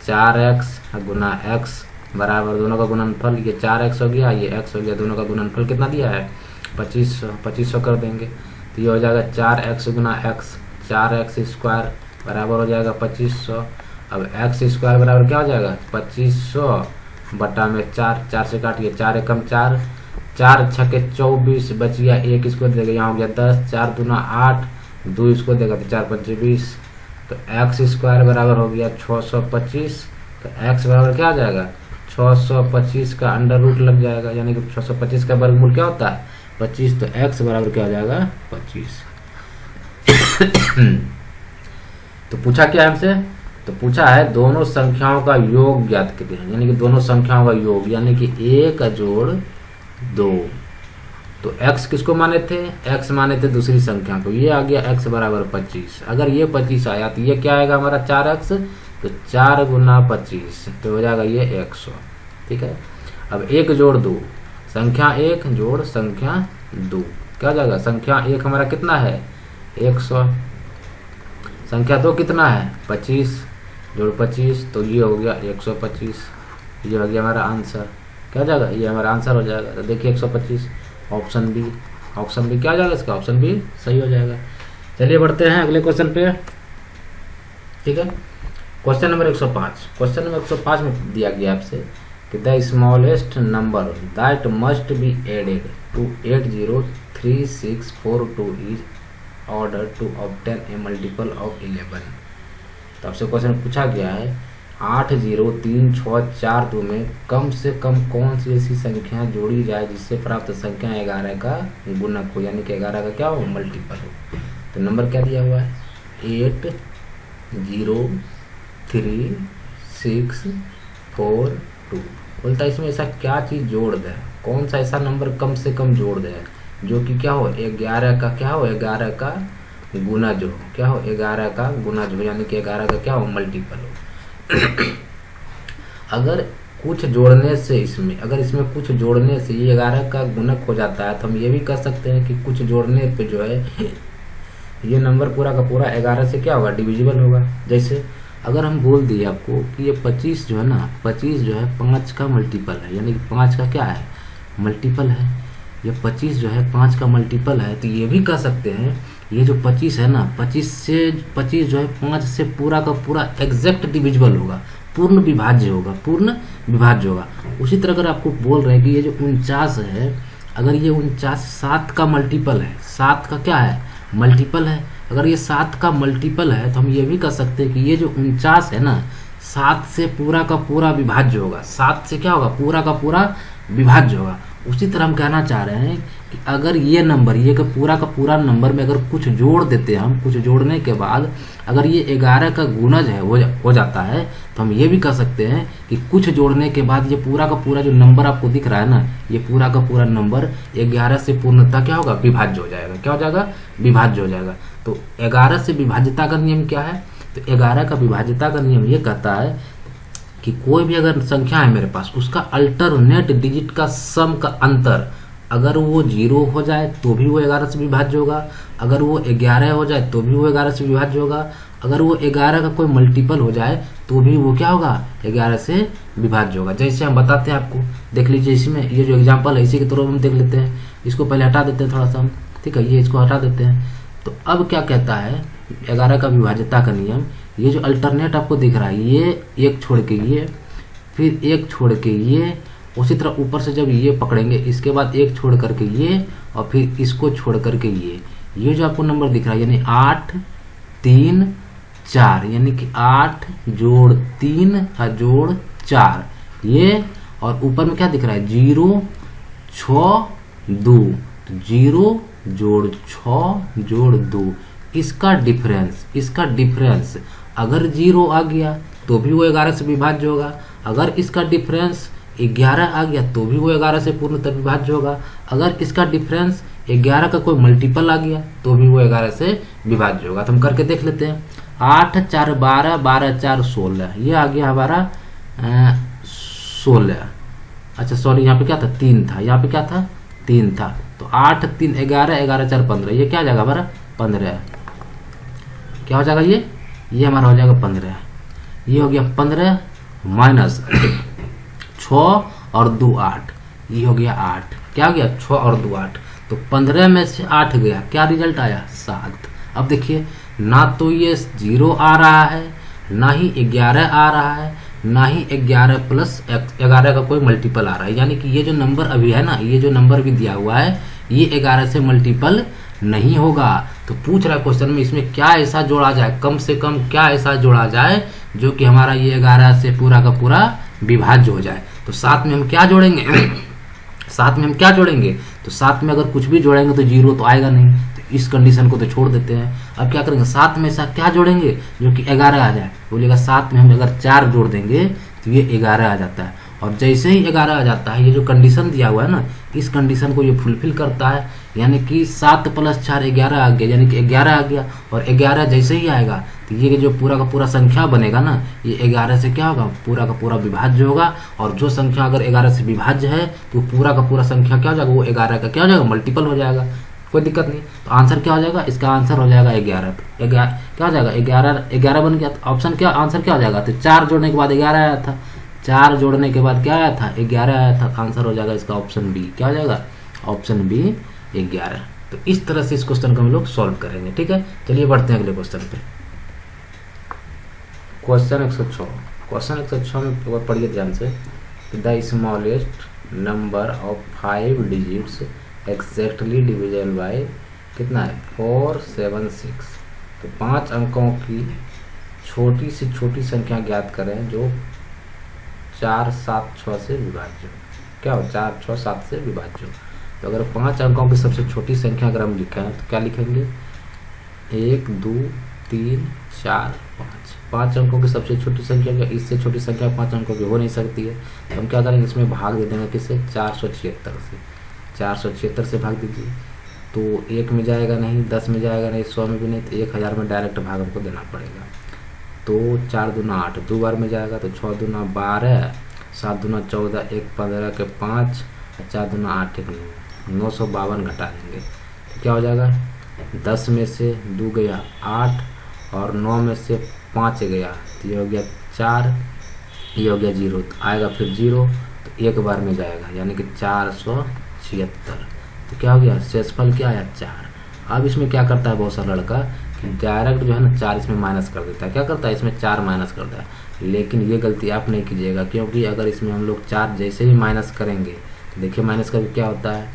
4x गुना x बराबर दोनों का गुणनफल, ये 4x हो गया, ये x हो गया, दोनों का गुणनफल कितना दिया है? 2500। 2500 कर देंगे तो ये हो जाएगा 4x गुना x, 4x स्क्वायर बराबर हो जाएगा 2500। अब x स्क्वायर बराबर क्या हो जाएगा? 2500 बटा में 4, 4 से काटिए, 4 एकम 4, 4 छके 24 बच गया, 1 इसको देगा, यहाँ हो गया 10, 4 दूना 8, 2 इसको देगा तो 4 पंचे 20, तो x स्क्वायर बराबर हो गया 625। तो x बराबर क्या आ जाएगा? 625 का अंडर रूट लग जाएगा, यानी कि 625 का वर्गमूल क्या होता है? 25। तो x बराबर क्या हो जाएगा? 25। तो पूछा क्या हमसे? तो पूछा है दोनों संख्याओं का योग ज्ञात कीजिए, यानी कि दोनों संख्याओं का योग, यानी कि 1 जोड़ 2। तो x किसको माने थे? x माने थे दूसरी संख्या को, ये आ गया x बराबर 25। अगर ये 25 आया तो ये क्या आएगा हमारा? 4x, तो 4 गुना 25 तो हो जाएगा ये 100। ठीक है, अब 1 जोड़ 2, संख्या 1 जोड़ संख्या 2 क्या हो जाएगा? संख्या 1 हमारा कितना है? 100, संख्या 2 कितना है? 25 जोड़ 25, तो ये हो गया 125। ये हो गया हमारा आंसर। क्या हो जाएगा? ये हमारा आंसर हो जाएगा। तो देखिए 125, ऑप्शन बी। ऑप्शन बी क्या हो जाएगा इसका? ऑप्शन बी सही हो जाएगा। चलिए बढ़ते हैं अगले क्वेश्चन पे। ठीक है, क्वेश्चन नंबर 105। क्वेश्चन नंबर 105 में दिया गया आपसे कि the smallest number that must be added to 80364 is order to obtain a multiple of 11। तो आपसे क्वेश्चन पूछा गया है 80364 में कम से कम कौन सी ऐसी संख्या जोड़ी जाए जिससे प्राप्त संख्या 11 का गुणक हो, यानी कि 11 का क्या हो? मल्टीपल हो। तो नंबर क्या दिया हुआ है? 80364 बोलता है इसमें ऐसा क्या चीज़ जोड़ दे, कौन सा ऐसा नंबर कम से कम जोड़ दे जो कि क्या हो? 11 का क्या हो? 11 का गुना जो क्या हो? 11 का गुना जो, यानी कि 11 का क्या हो? मल्टीपल हो। अगर कुछ जोड़ने से इसमें, अगर इसमें कुछ जोड़ने से ये 11 का गुणक हो जाता है तो हम ये भी कह सकते हैं कि कुछ जोड़ने पे जो है ये नंबर पूरा का पूरा 11 से क्या होगा? डिविजिबल होगा। जैसे अगर हम बोल दिए आपको कि ये 25 जो है ना, 25 जो है 5 का मल्टीपल है, यानी कि 5 का क्या है? मल्टीपल है। ये 25 जो है 5 का मल्टीपल है, तो ये भी कह सकते हैं ये जो 25 है ना, 25 जो है 5 से पूरा का पूरा एग्जैक्ट डिविजिबल होगा, पूर्ण विभाज्य होगा, पूर्ण विभाज्य होगा। उसी तरह अगर आपको बोल रहे हैं कि ये जो 49 है, अगर ये 49 7 का मल्टीपल है, 7 का क्या है? मल्टीपल है। अगर ये 7 का मल्टीपल है तो हम ये भी कह सकते हैं कि ये जो 49 है ना, 7 से पूरा का पूरा विभाज्य होगा। 7 से क्या होगा? पूरा का पूरा विभाज्य होगा। उसी तरह हम कहना चाह रहे हैं कि अगर ये नंबर, ये का पूरा नंबर में अगर कुछ जोड़ देते हैं हम, कुछ जोड़ने के बाद अगर ये 11 का गुणज है हो जाता है, तो हम ये भी कह सकते हैं कि कुछ जोड़ने के बाद ये पूरा का पूरा जो नंबर आपको दिख रहा है ना, ये पूरा का पूरा नंबर 11 से पूर्णतः क्या होगा? विभाज्य हो जाएगा। क्या हो जाएगा? विभाज्य हो जाएगा। तो 11 से विभाज्यता का नियम क्या है? तो 11 का विभाज्यता का नियम ये कहता है कि कोई भी अगर संख्या है मेरे पास, उसका अल्टरनेट डिजिट का सम का अंतर अगर वो 0 हो जाए तो भी वो 11 से विभाज्य होगा, अगर वो 11 हो जाए तो भी वो 11 से विभाज्य होगा, अगर वो 11 का कोई मल्टीपल हो जाए तो भी वो क्या होगा, 11 से विभाज्य होगा। जैसे हम बताते हैं आपको, देख लीजिए इसमें ये जो एग्जाम्पल है इसी के तौर पर हम देख लेते हैं। इसको पहले हटा देते हैं थोड़ा सा हम, ठीक है, ये इसको हटा देते हैं। तो अब क्या कहता है 11 का विभाज्यता का नियम, ये जो अल्टरनेट आपको दिख रहा है, ये एक छोड़ के ये, फिर एक छोड़ के ये, उसी तरह ऊपर से जब ये पकड़ेंगे इसके बाद एक छोड़ करके ये, और फिर इसको छोड़ करके ये जो आपको नंबर दिख रहा है यानी 8 3 4, यानी कि 8 जोड़ 3 जोड़ 4 ये, और ऊपर में क्या दिख रहा है 0 6 2, तो 0 जोड़ 6 जोड़ 2, इसका डिफरेंस अगर 0 आ गया तो भी वो 11 से विभाज्य होगा, अगर इसका डिफरेंस 11 आ गया तो भी वो 11 से पूर्णतः विभाज्य होगा, अगर इसका डिफरेंस 11 का कोई मल्टीपल आ गया तो भी वो 11 से विभाज्य होगा। तो हम करके देख लेते हैं। 8 4 12, 12 4 16, ये आ गया हमारा 16। अच्छा सॉरी, यहाँ पे क्या था 3 था, यहाँ पे क्या था 3 था, तो 8 3 11, 11 4 15, ये क्या जाएगा हमारा 15, क्या हो जाएगा ये हमारा हो जाएगा 15। ये हो गया 15 माइनस 6 और 2 8, ये हो गया 8, क्या हो गया 6 और 2 8, तो 15 में से 8 गया, क्या रिजल्ट आया 7। अब देखिए ना तो ये 0 आ रहा है, ना ही 11 आ रहा है, ना ही 11 प्लस 11 का कोई मल्टीपल आ रहा है, यानी कि ये जो नंबर अभी है ना, ये जो नंबर भी दिया हुआ है ये 11 से मल्टीपल नहीं होगा। तो पूछ रहा है क्वेश्चन में इसमें क्या ऐसा जोड़ा जाए, कम से कम क्या ऐसा जोड़ा जाए जो कि हमारा ये 11 से पूरा का पूरा विभाज्य हो जाए। तो साथ में हम क्या जोड़ेंगे तो साथ में अगर कुछ भी जोड़ेंगे तो 0 तो आएगा नहीं, तो इस कंडीशन को तो छोड़ देते हैं। अब क्या करेंगे, साथ में ऐसा क्या जोड़ेंगे जो कि 11 आ जाए, बोलिएगा साथ में हम अगर 4 जोड़ देंगे तो ये 11 आ जाता है, और जैसे ही 11 आ जाता है ये जो कंडीशन दिया हुआ है ना, इस कंडीशन को ये फुलफिल करता है, यानी कि 7 + 4 11 आ गया, यानी कि 11 आ गया, और 11 जैसे ही आएगा तो ये जो पूरा का पूरा संख्या बनेगा ना, ये 11 से क्या होगा, पूरा का पूरा विभाज्य होगा, और जो संख्या अगर 11 से विभाज्य है तो पूरा का पूरा संख्या क्या हो जाएगा, वो 11 का क्या हो जाएगा, मल्टीपल हो जाएगा, कोई दिक्कत नहीं। तो आंसर क्या हो जाएगा, इसका आंसर हो जाएगा 11। तो 11 क्या हो जाएगा, 11 बन गया। तो ऑप्शन क्या, आंसर क्या हो जाएगा, तो 4 जोड़ने के बाद 11 आया था, 4 जोड़ने के बाद क्या आया था 11 आया था, आंसर हो जाएगा इसका ऑप्शन बी, क्या हो जाएगा ऑप्शन बी 11। तो इस तरह से इस क्वेश्चन को हम लोग सॉल्व करेंगे, ठीक है। चलिए बढ़ते हैं अगले क्वेश्चन पे। क्वेश्चन 106 में एक बार पढ़िए ध्यान से। The smallest number of 5 digits exactly division bye कितना है 476। तो 5 अंकों की छोटी से छोटी संख्या ज्ञात करें जो 4 7 6 से विभाज्य हो। क्या हो, 4 6 7 से विभाज्य हो। तो अगर 5 अंकों की सबसे छोटी संख्या अगर हम लिखें तो क्या लिखेंगे, 1 2 3 4 5। 5 अंकों की सबसे छोटी संख्या क्या, इससे छोटी संख्या 5 अंकों की हो नहीं सकती है। तो हम क्या करेंगे, इसमें भाग दे देंगे किससे, 476 से। 476 से भाग दीजिए तो 1 में जाएगा नहीं, 10 में जाएगा नहीं, 100 में भी नहीं, तो 1000 में डायरेक्ट भाग हमको देना पड़ेगा। तो 4 दूना 8, 2 बार में जाएगा, तो 6 दूना 12, 7 दूना 14, 1 15 के 5, 4 दूना 8 1 952 घटा देंगे तो क्या हो जाएगा, 10 में से 2 गया 8, और 9 में से 5 गया, तो ये हो गया 4, ये हो गया 0, तो आएगा फिर 0, तो 1 बार में जाएगा, यानी कि 476। तो क्या हो गया, शेषफल क्या आया 4। अब इसमें क्या करता है बहुत सारा लड़का कि डायरेक्ट जो है ना 4 इसमें माइनस कर देता है। क्या करता है, इसमें 4 माइनस करता है, लेकिन ये गलती आप नहीं कीजिएगा, क्योंकि अगर इसमें हम लोग 4 जैसे ही माइनस करेंगे तो देखिए माइनस करके क्या होता है,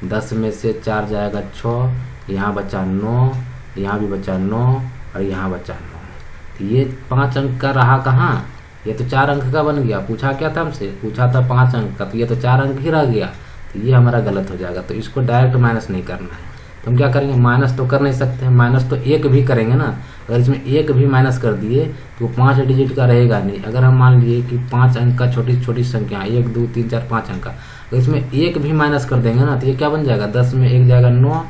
10 में से 4 जाएगा 6, यहाँ बचा 9, यहाँ भी बचा 9, और यहाँ बचा 9। तो ये 5 अंक का रहा कहाँ, ये तो 4 अंक का बन गया। पूछा क्या था हमसे, पूछा था 5 अंक का, तो ये तो 4 अंक ही रह गया, तो ये हमारा गलत हो जाएगा। तो इसको डायरेक्ट माइनस नहीं करना है, तो हम क्या करेंगे, माइनस तो कर नहीं सकते हैं, माइनस तो 1 भी करेंगे ना। अगर इसमें 1 भी माइनस कर दिए तो 5 डिजिट का रहेगा नहीं। अगर हम मान लिए कि 5 अंक का छोटी छोटी संख्या 1 2 3 4 5 अंक का, अगर इसमें 1 भी माइनस कर देंगे ना तो ये क्या बन जाएगा, 10 में 1 जाएगा 9,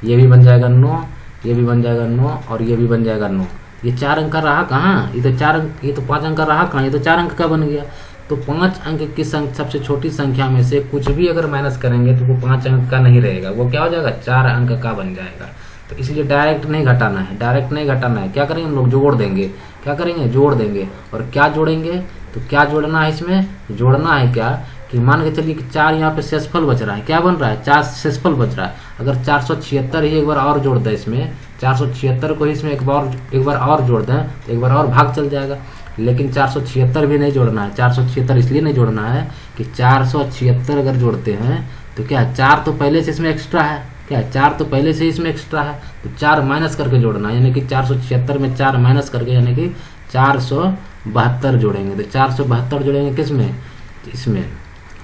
ये भी बन जाएगा 9, ये भी बन जाएगा 9, और ये भी बन जाएगा 9। ये 4 अंक का रहा कहाँ, ये तो 4 अंक, ये तो 5 अंक का रहा कहाँ, ये तो 4 अंक का बन गया। तो 5 अंक की सबसे छोटी संख्या में से कुछ भी अगर माइनस करेंगे तो वो 5 अंक का नहीं रहेगा, वो क्या हो जाएगा 4 अंक का बन जाएगा। तो इसलिए डायरेक्ट नहीं घटाना है, डायरेक्ट नहीं घटाना है। क्या करेंगे हम लोग, जोड़ देंगे। क्या करेंगे, जोड़ देंगे। और क्या जोड़ेंगे, तो क्या जोड़ना है इसमें, जोड़ना है क्या कि मान के चलिए कि 4 यहाँ पे शेषफल बच रहा है। क्या बन रहा है, 4 शेषफल बच रहा है। अगर 476 ही एक बार और जोड़ दें इसमें, 476 को इसमें एक बार और जोड़ दें तो एक बार और भाग चल जाएगा। लेकिन 476 भी नहीं जोड़ना है। 476 इसलिए नहीं जोड़ना है कि 476 अगर जोड़ते हैं तो क्या 4 तो पहले से इसमें एक्स्ट्रा है। क्या 4 तो पहले से इसमें एक्स्ट्रा है, तो 4 माइनस करके जोड़ना है। यानी कि 476 में 4 माइनस करके यानी कि 472 जोड़ेंगे। तो 472 जोड़ेंगे किस में, इसमें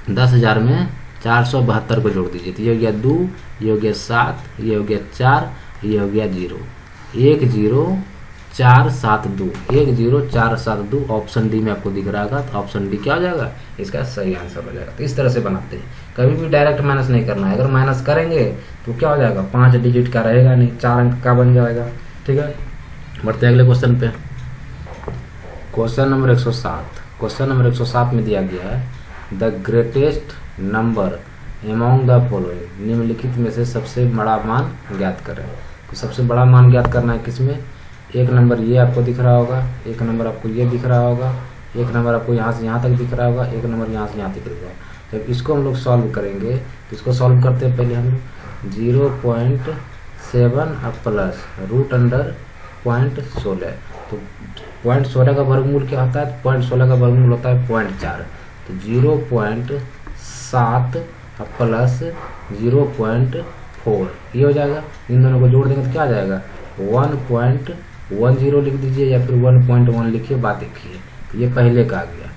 10,000 में 472 को जोड़ दीजिए। तो ये हो गया 2, ये हो गया 7, ये हो गया 4, ये हो गया 0, 10472, 10472 ऑप्शन डी में आपको दिख रहा होगा। तो ऑप्शन डी क्या हो जाएगा, इसका सही आंसर हो जाएगा। तो इस तरह से बनाते हैं, कभी भी डायरेक्ट माइनस नहीं करना है। अगर माइनस करेंगे तो क्या हो जाएगा, 5 डिजिट का रहेगा नहीं, 4 अंक का बन जाएगा। ठीक है, बढ़ते हैं अगले क्वेश्चन पे। Question number 107। क्वेश्चन नंबर 107 में दिया गया है the greatest number among the following, निम्नलिखित में से सबसे बड़ा मान ज्ञात करें। तो सबसे बड़ा मान ज्ञात करना है किसमें, एक नंबर ये आपको दिख रहा होगा, एक नंबर आपको ये दिख रहा होगा, एक नंबर आपको यहाँ से यहाँ तक दिख रहा होगा, एक नंबर यहाँ से यहाँ तक दिख रहा होगा। जब इसको हम लोग सॉल्व करेंगे तो इसको सॉल्व करते हैं पहले हम 0.7 प्लस रूट अंडर 0.16। तो 0.16 का वर्गमूल क्या होता है, 0.16 का वर्गमूल होता है 0.4। तो 0.7 प्लस 0.4 ये हो जाएगा। इन दोनों को जोड़ देंगे तो क्या आ जाएगा, 1.10 लिख दीजिए या फिर 1.1 लिखिए, बात देखिए। तो ये पहले का आ गया।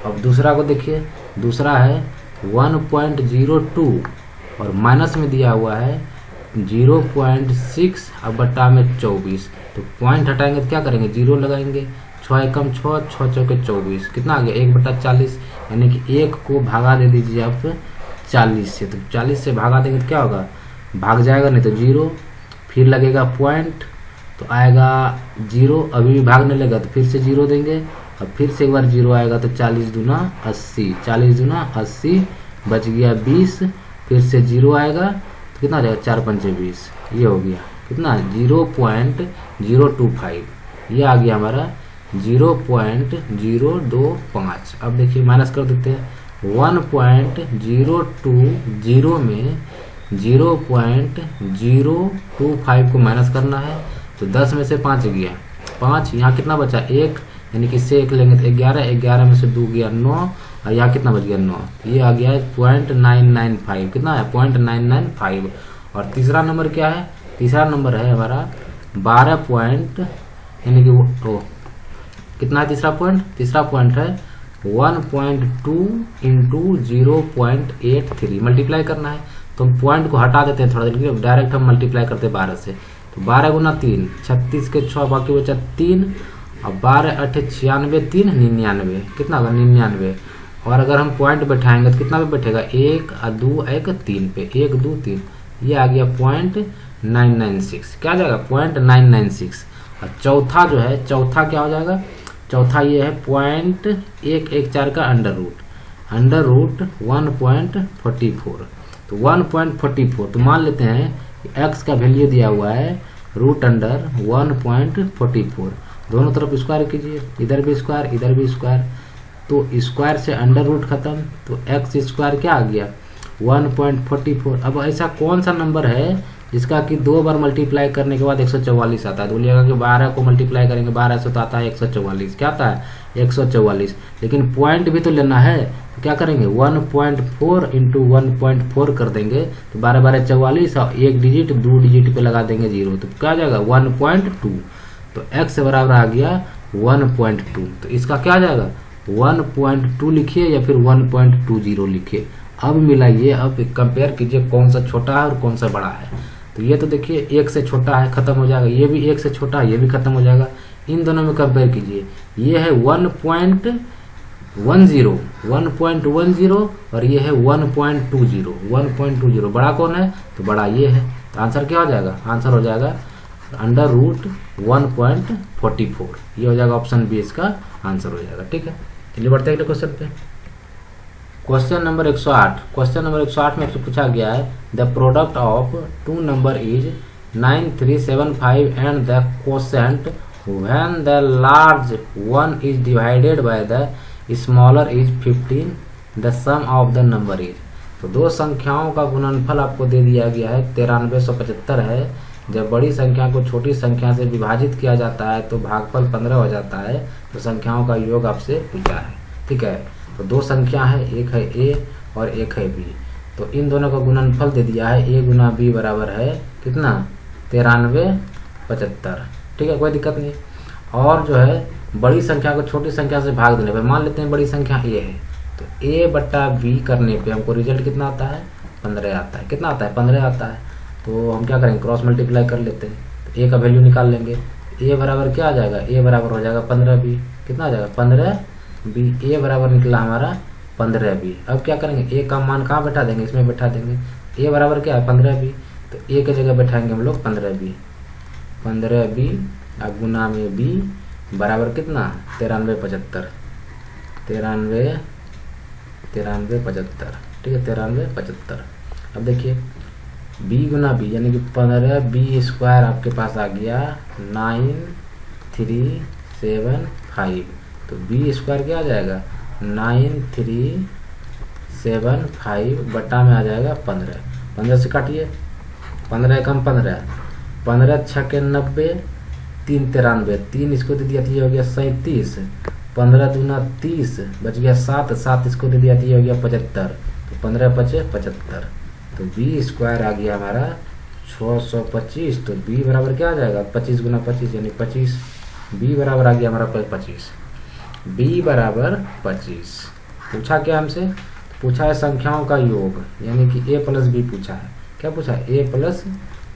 अब दूसरा को देखिए, दूसरा है 1.02 और माइनस में दिया हुआ है 0.6 अब बट्टा में 24। तो पॉइंट हटाएंगे तो क्या करेंगे, 0 लगाएंगे। 6 एकम 6, 6 चौके 24, कितना आ गया 1/40। यानी कि 1 को भागा दे दीजिए आप 40 से। तो 40 से भागा देंगे तो क्या होगा, भाग जाएगा नहीं तो 0, फिर लगेगा पॉइंट तो आएगा 0, अभी भी भागने लगा तो फिर से 0 देंगे, अब फिर से एक बार 0 आएगा तो 40 दूना 80, 40 दूना 80, बच गया 20, फिर से 0 आएगा तो कितना आ जाएगा 4 पंचे 20, ये हो गया कितना 0.025, ये आ गया हमारा 0.025। अब देखिए माइनस कर देते हैं, 1.020 में 0.025 को माइनस करना है। तो 10 में से 5 गया, 5 यहाँ कितना बचा 1, यानी कि इससे 1 लेंगे तो 11, 11 में से 2 गया 9, और यहाँ कितना बच गया 9, ये आ गया है 0.995, कितना है 0.995। और तीसरा नंबर क्या है, तीसरा नंबर है हमारा 12 पॉइंट, यानी कि वो कितना है तीसरा पॉइंट, तीसरा पॉइंट है 1.2 इंटू 0.83 मल्टीप्लाई करना है। तो हम पॉइंट को हटा देते हैं थोड़ा देर, डायरेक्ट हम मल्टीप्लाई करते हैं 12 से। तो 12 गुना 3, 36 के 6, बाकी बचा 3, और 12 8 96, 3 99, कितना होगा 99। और अगर हम पॉइंट बैठाएंगे तो कितना पे बैठेगा 1 2 1 3 पे, 1 2 3, ये आ गया 0.996, क्या आ जाएगा 0.996। और चौथा जो है, चौथा क्या हो जाएगा, चौथा ये है 0.114 का अंडर रूट 1.44। तो 1.44, तो मान लेते हैं कि x का वैल्यू दिया हुआ है रूट अंडर 1.44, दोनों तरफ स्क्वायर कीजिए, इधर भी स्क्वायर इधर भी स्क्वायर, तो स्क्वायर से अंडर रूट खत्म, तो x स्क्वायर क्या आ गया 1.44। अब ऐसा कौन सा नंबर है जिसका कि 2 बार मल्टीप्लाई करने के बाद 144 आता है, तो बोलिएगा कि 12 को मल्टीप्लाई करेंगे 12 से तो आता है 144, क्या आता है 144, लेकिन पॉइंट भी तो लेना है। तो क्या करेंगे 1.4 इंटू 1.4 कर देंगे, तो 12 12 44, और 1 डिजिट 2 डिजिट पे लगा देंगे 0, तो क्या आ जाएगा 1.2। तो x बराबर आ गया 1.2, तो इसका क्या आ जाएगा 1.2 लिखिए या फिर 1.20 लिखिए। अब मिलाइए, अब कंपेयर कीजिए कौन सा छोटा है और कौन सा बड़ा है। तो ये तो देखिए 1 से छोटा है, खत्म हो जाएगा, ये भी 1 से छोटा है, ये भी खत्म हो जाएगा। इन दोनों में कंपेयर कीजिए, ये है 1.10 और ये है 1.20। बड़ा कौन है, तो बड़ा ये है। तो आंसर क्या हो जाएगा, आंसर हो जाएगा अंडर रूट 1.44, ये हो जाएगा ऑप्शन बी, इसका आंसर हो जाएगा। ठीक है, चलिए बढ़ते हैं अगले क्वेश्चन पे। Question number 108। क्वेश्चन नंबर 108 में आपसे पूछा गया है the product of 2 number is 9375 and the quotient when the large one is divided by the smaller is 15, the sum of the number is। तो दो संख्याओं का गुणनफल आपको दे दिया गया है 9375 है। जब बड़ी संख्या को छोटी संख्या से विभाजित किया जाता है तो भागफल 15 हो जाता है। तो संख्याओं का योग आपसे पूछा है, ठीक है। तो दो संख्या है, एक है ए और एक है बी। तो इन दोनों का गुणनफल दे दिया है, ए गुना बी बराबर है कितना 9375, ठीक है, कोई दिक्कत नहीं। और जो है बड़ी संख्या को छोटी संख्या से भाग देने पर, मान लेते हैं बड़ी संख्या ए है, तो ए बट्टा बी करने पे हमको रिजल्ट कितना आता है 15 आता है। कितना आता है 15 आता है। तो हम क्या करेंगे क्रॉस मल्टीप्लाई कर लेते हैं। तो ए का वैल्यू निकाल लेंगे। ए बराबर क्या आ जाएगा, ए बराबर हो जाएगा 15 बी। कितना आ जाएगा 15 बी। ए बराबर निकला हमारा 15 बी। अब क्या करेंगे ए का मान कहाँ बैठा देंगे, इसमें बैठा देंगे। ए बराबर क्या है 15 बी, तो ए की जगह बैठाएंगे हम लोग 15 बी। 15 बी अब गुना में बी बराबर कितना 9375। 9375, ठीक है 9375। अब देखिए बी गुना बी यानी कि 15 बी स्क्वायर आपके पास आ गया 9375। तो बी स्क्वायर क्या आ जाएगा 9375 बटा में आ जाएगा 15। 15 से काटिए, 15 एकम 15, 15 छक्के 90, 3 93, 3 इसको दे दिया तो हो गया 37, 15 दूना 30 बच गया 7, 7 इसको दे दिया तो हो गया 75। तो 15 पचे 75। तो बी स्क्वायर आ गया हमारा 625। तो बी बराबर क्या आ जाएगा 25 गुना 25 यानी 25। बी बराबर आ गया हमारा 25। बी बराबर 25। पूछा क्या हमसे, पूछा है संख्याओं का योग यानी कि a प्लस बी पूछा है। क्या पूछा है a प्लस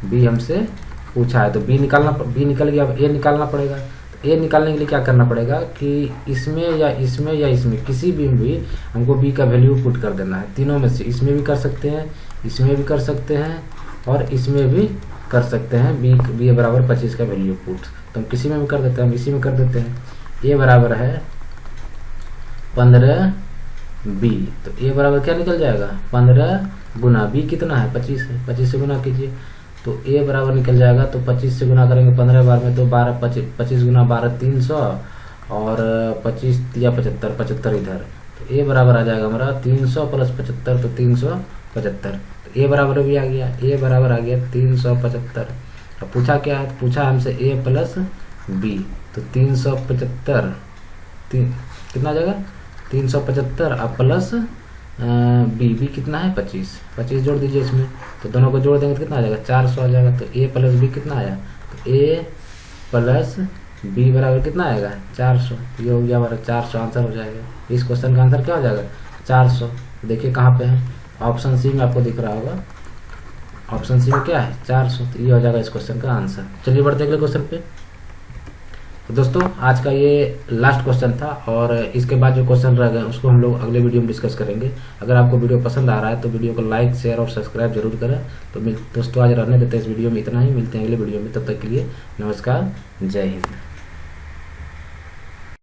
बी हमसे पूछा है। तो बी निकल गया। अब a निकालना पड़ेगा। तो a निकालने के लिए क्या करना पड़ेगा कि इसमें या इसमें या इसमें किसी भी हमको b का वैल्यू पुट कर देना है। तीनों में से इसमें भी कर सकते हैं, इसमें भी कर सकते हैं और इसमें भी कर सकते हैं। b बराबर 25 का वैल्यू पुट। तो हम किसी में भी कर देते हैं, हम इसी में कर देते हैं। a बराबर है 15 बी। तो a बराबर क्या निकल जाएगा 15 गुना b कितना है 25 है, 25 से गुना कीजिए। तो a बराबर निकल जाएगा। तो 25 से गुना करेंगे 15 बार में तो 12 25 गुना 12 300 और 25 या 75 75 इधर। तो a बराबर आ जाएगा हमारा 300 प्लस 75 तो 375। तो a बराबर भी आ गया, a बराबर आ गया 375। अब पूछा क्या है, पूछा हमसे a प्लस बी। तो 375 कितना आ जाएगा 375 अब प्लस बी कितना है 25 जोड़ दीजिए इसमें। तो दोनों को जोड़ देंगे तो कितना आ जाएगा 400 आ जाएगा। तो a प्लस बी कितना आया, तो a प्लस बी बराबर कितना आएगा 400। ये हो गया हमारा 400 आंसर हो जाएगा। इस क्वेश्चन का आंसर क्या हो जाएगा 400। देखिए कहाँ पे है, ऑप्शन सी में आपको दिख रहा होगा। ऑप्शन सी में क्या है 400। तो ये हो जाएगा इस क्वेश्चन का आंसर। चलिए बढ़ते अगले क्वेश्चन पे। तो दोस्तों आज का ये लास्ट क्वेश्चन था और इसके बाद जो क्वेश्चन रह गए उसको हम लोग अगले वीडियो में डिस्कस करेंगे। अगर आपको वीडियो पसंद आ रहा है तो वीडियो को लाइक शेयर और सब्सक्राइब जरूर करें। तो दोस्तों आज रहने देते हैं इस वीडियो में इतना ही। मिलते हैं अगले वीडियो में, तब तक के लिए नमस्कार, जय हिंद।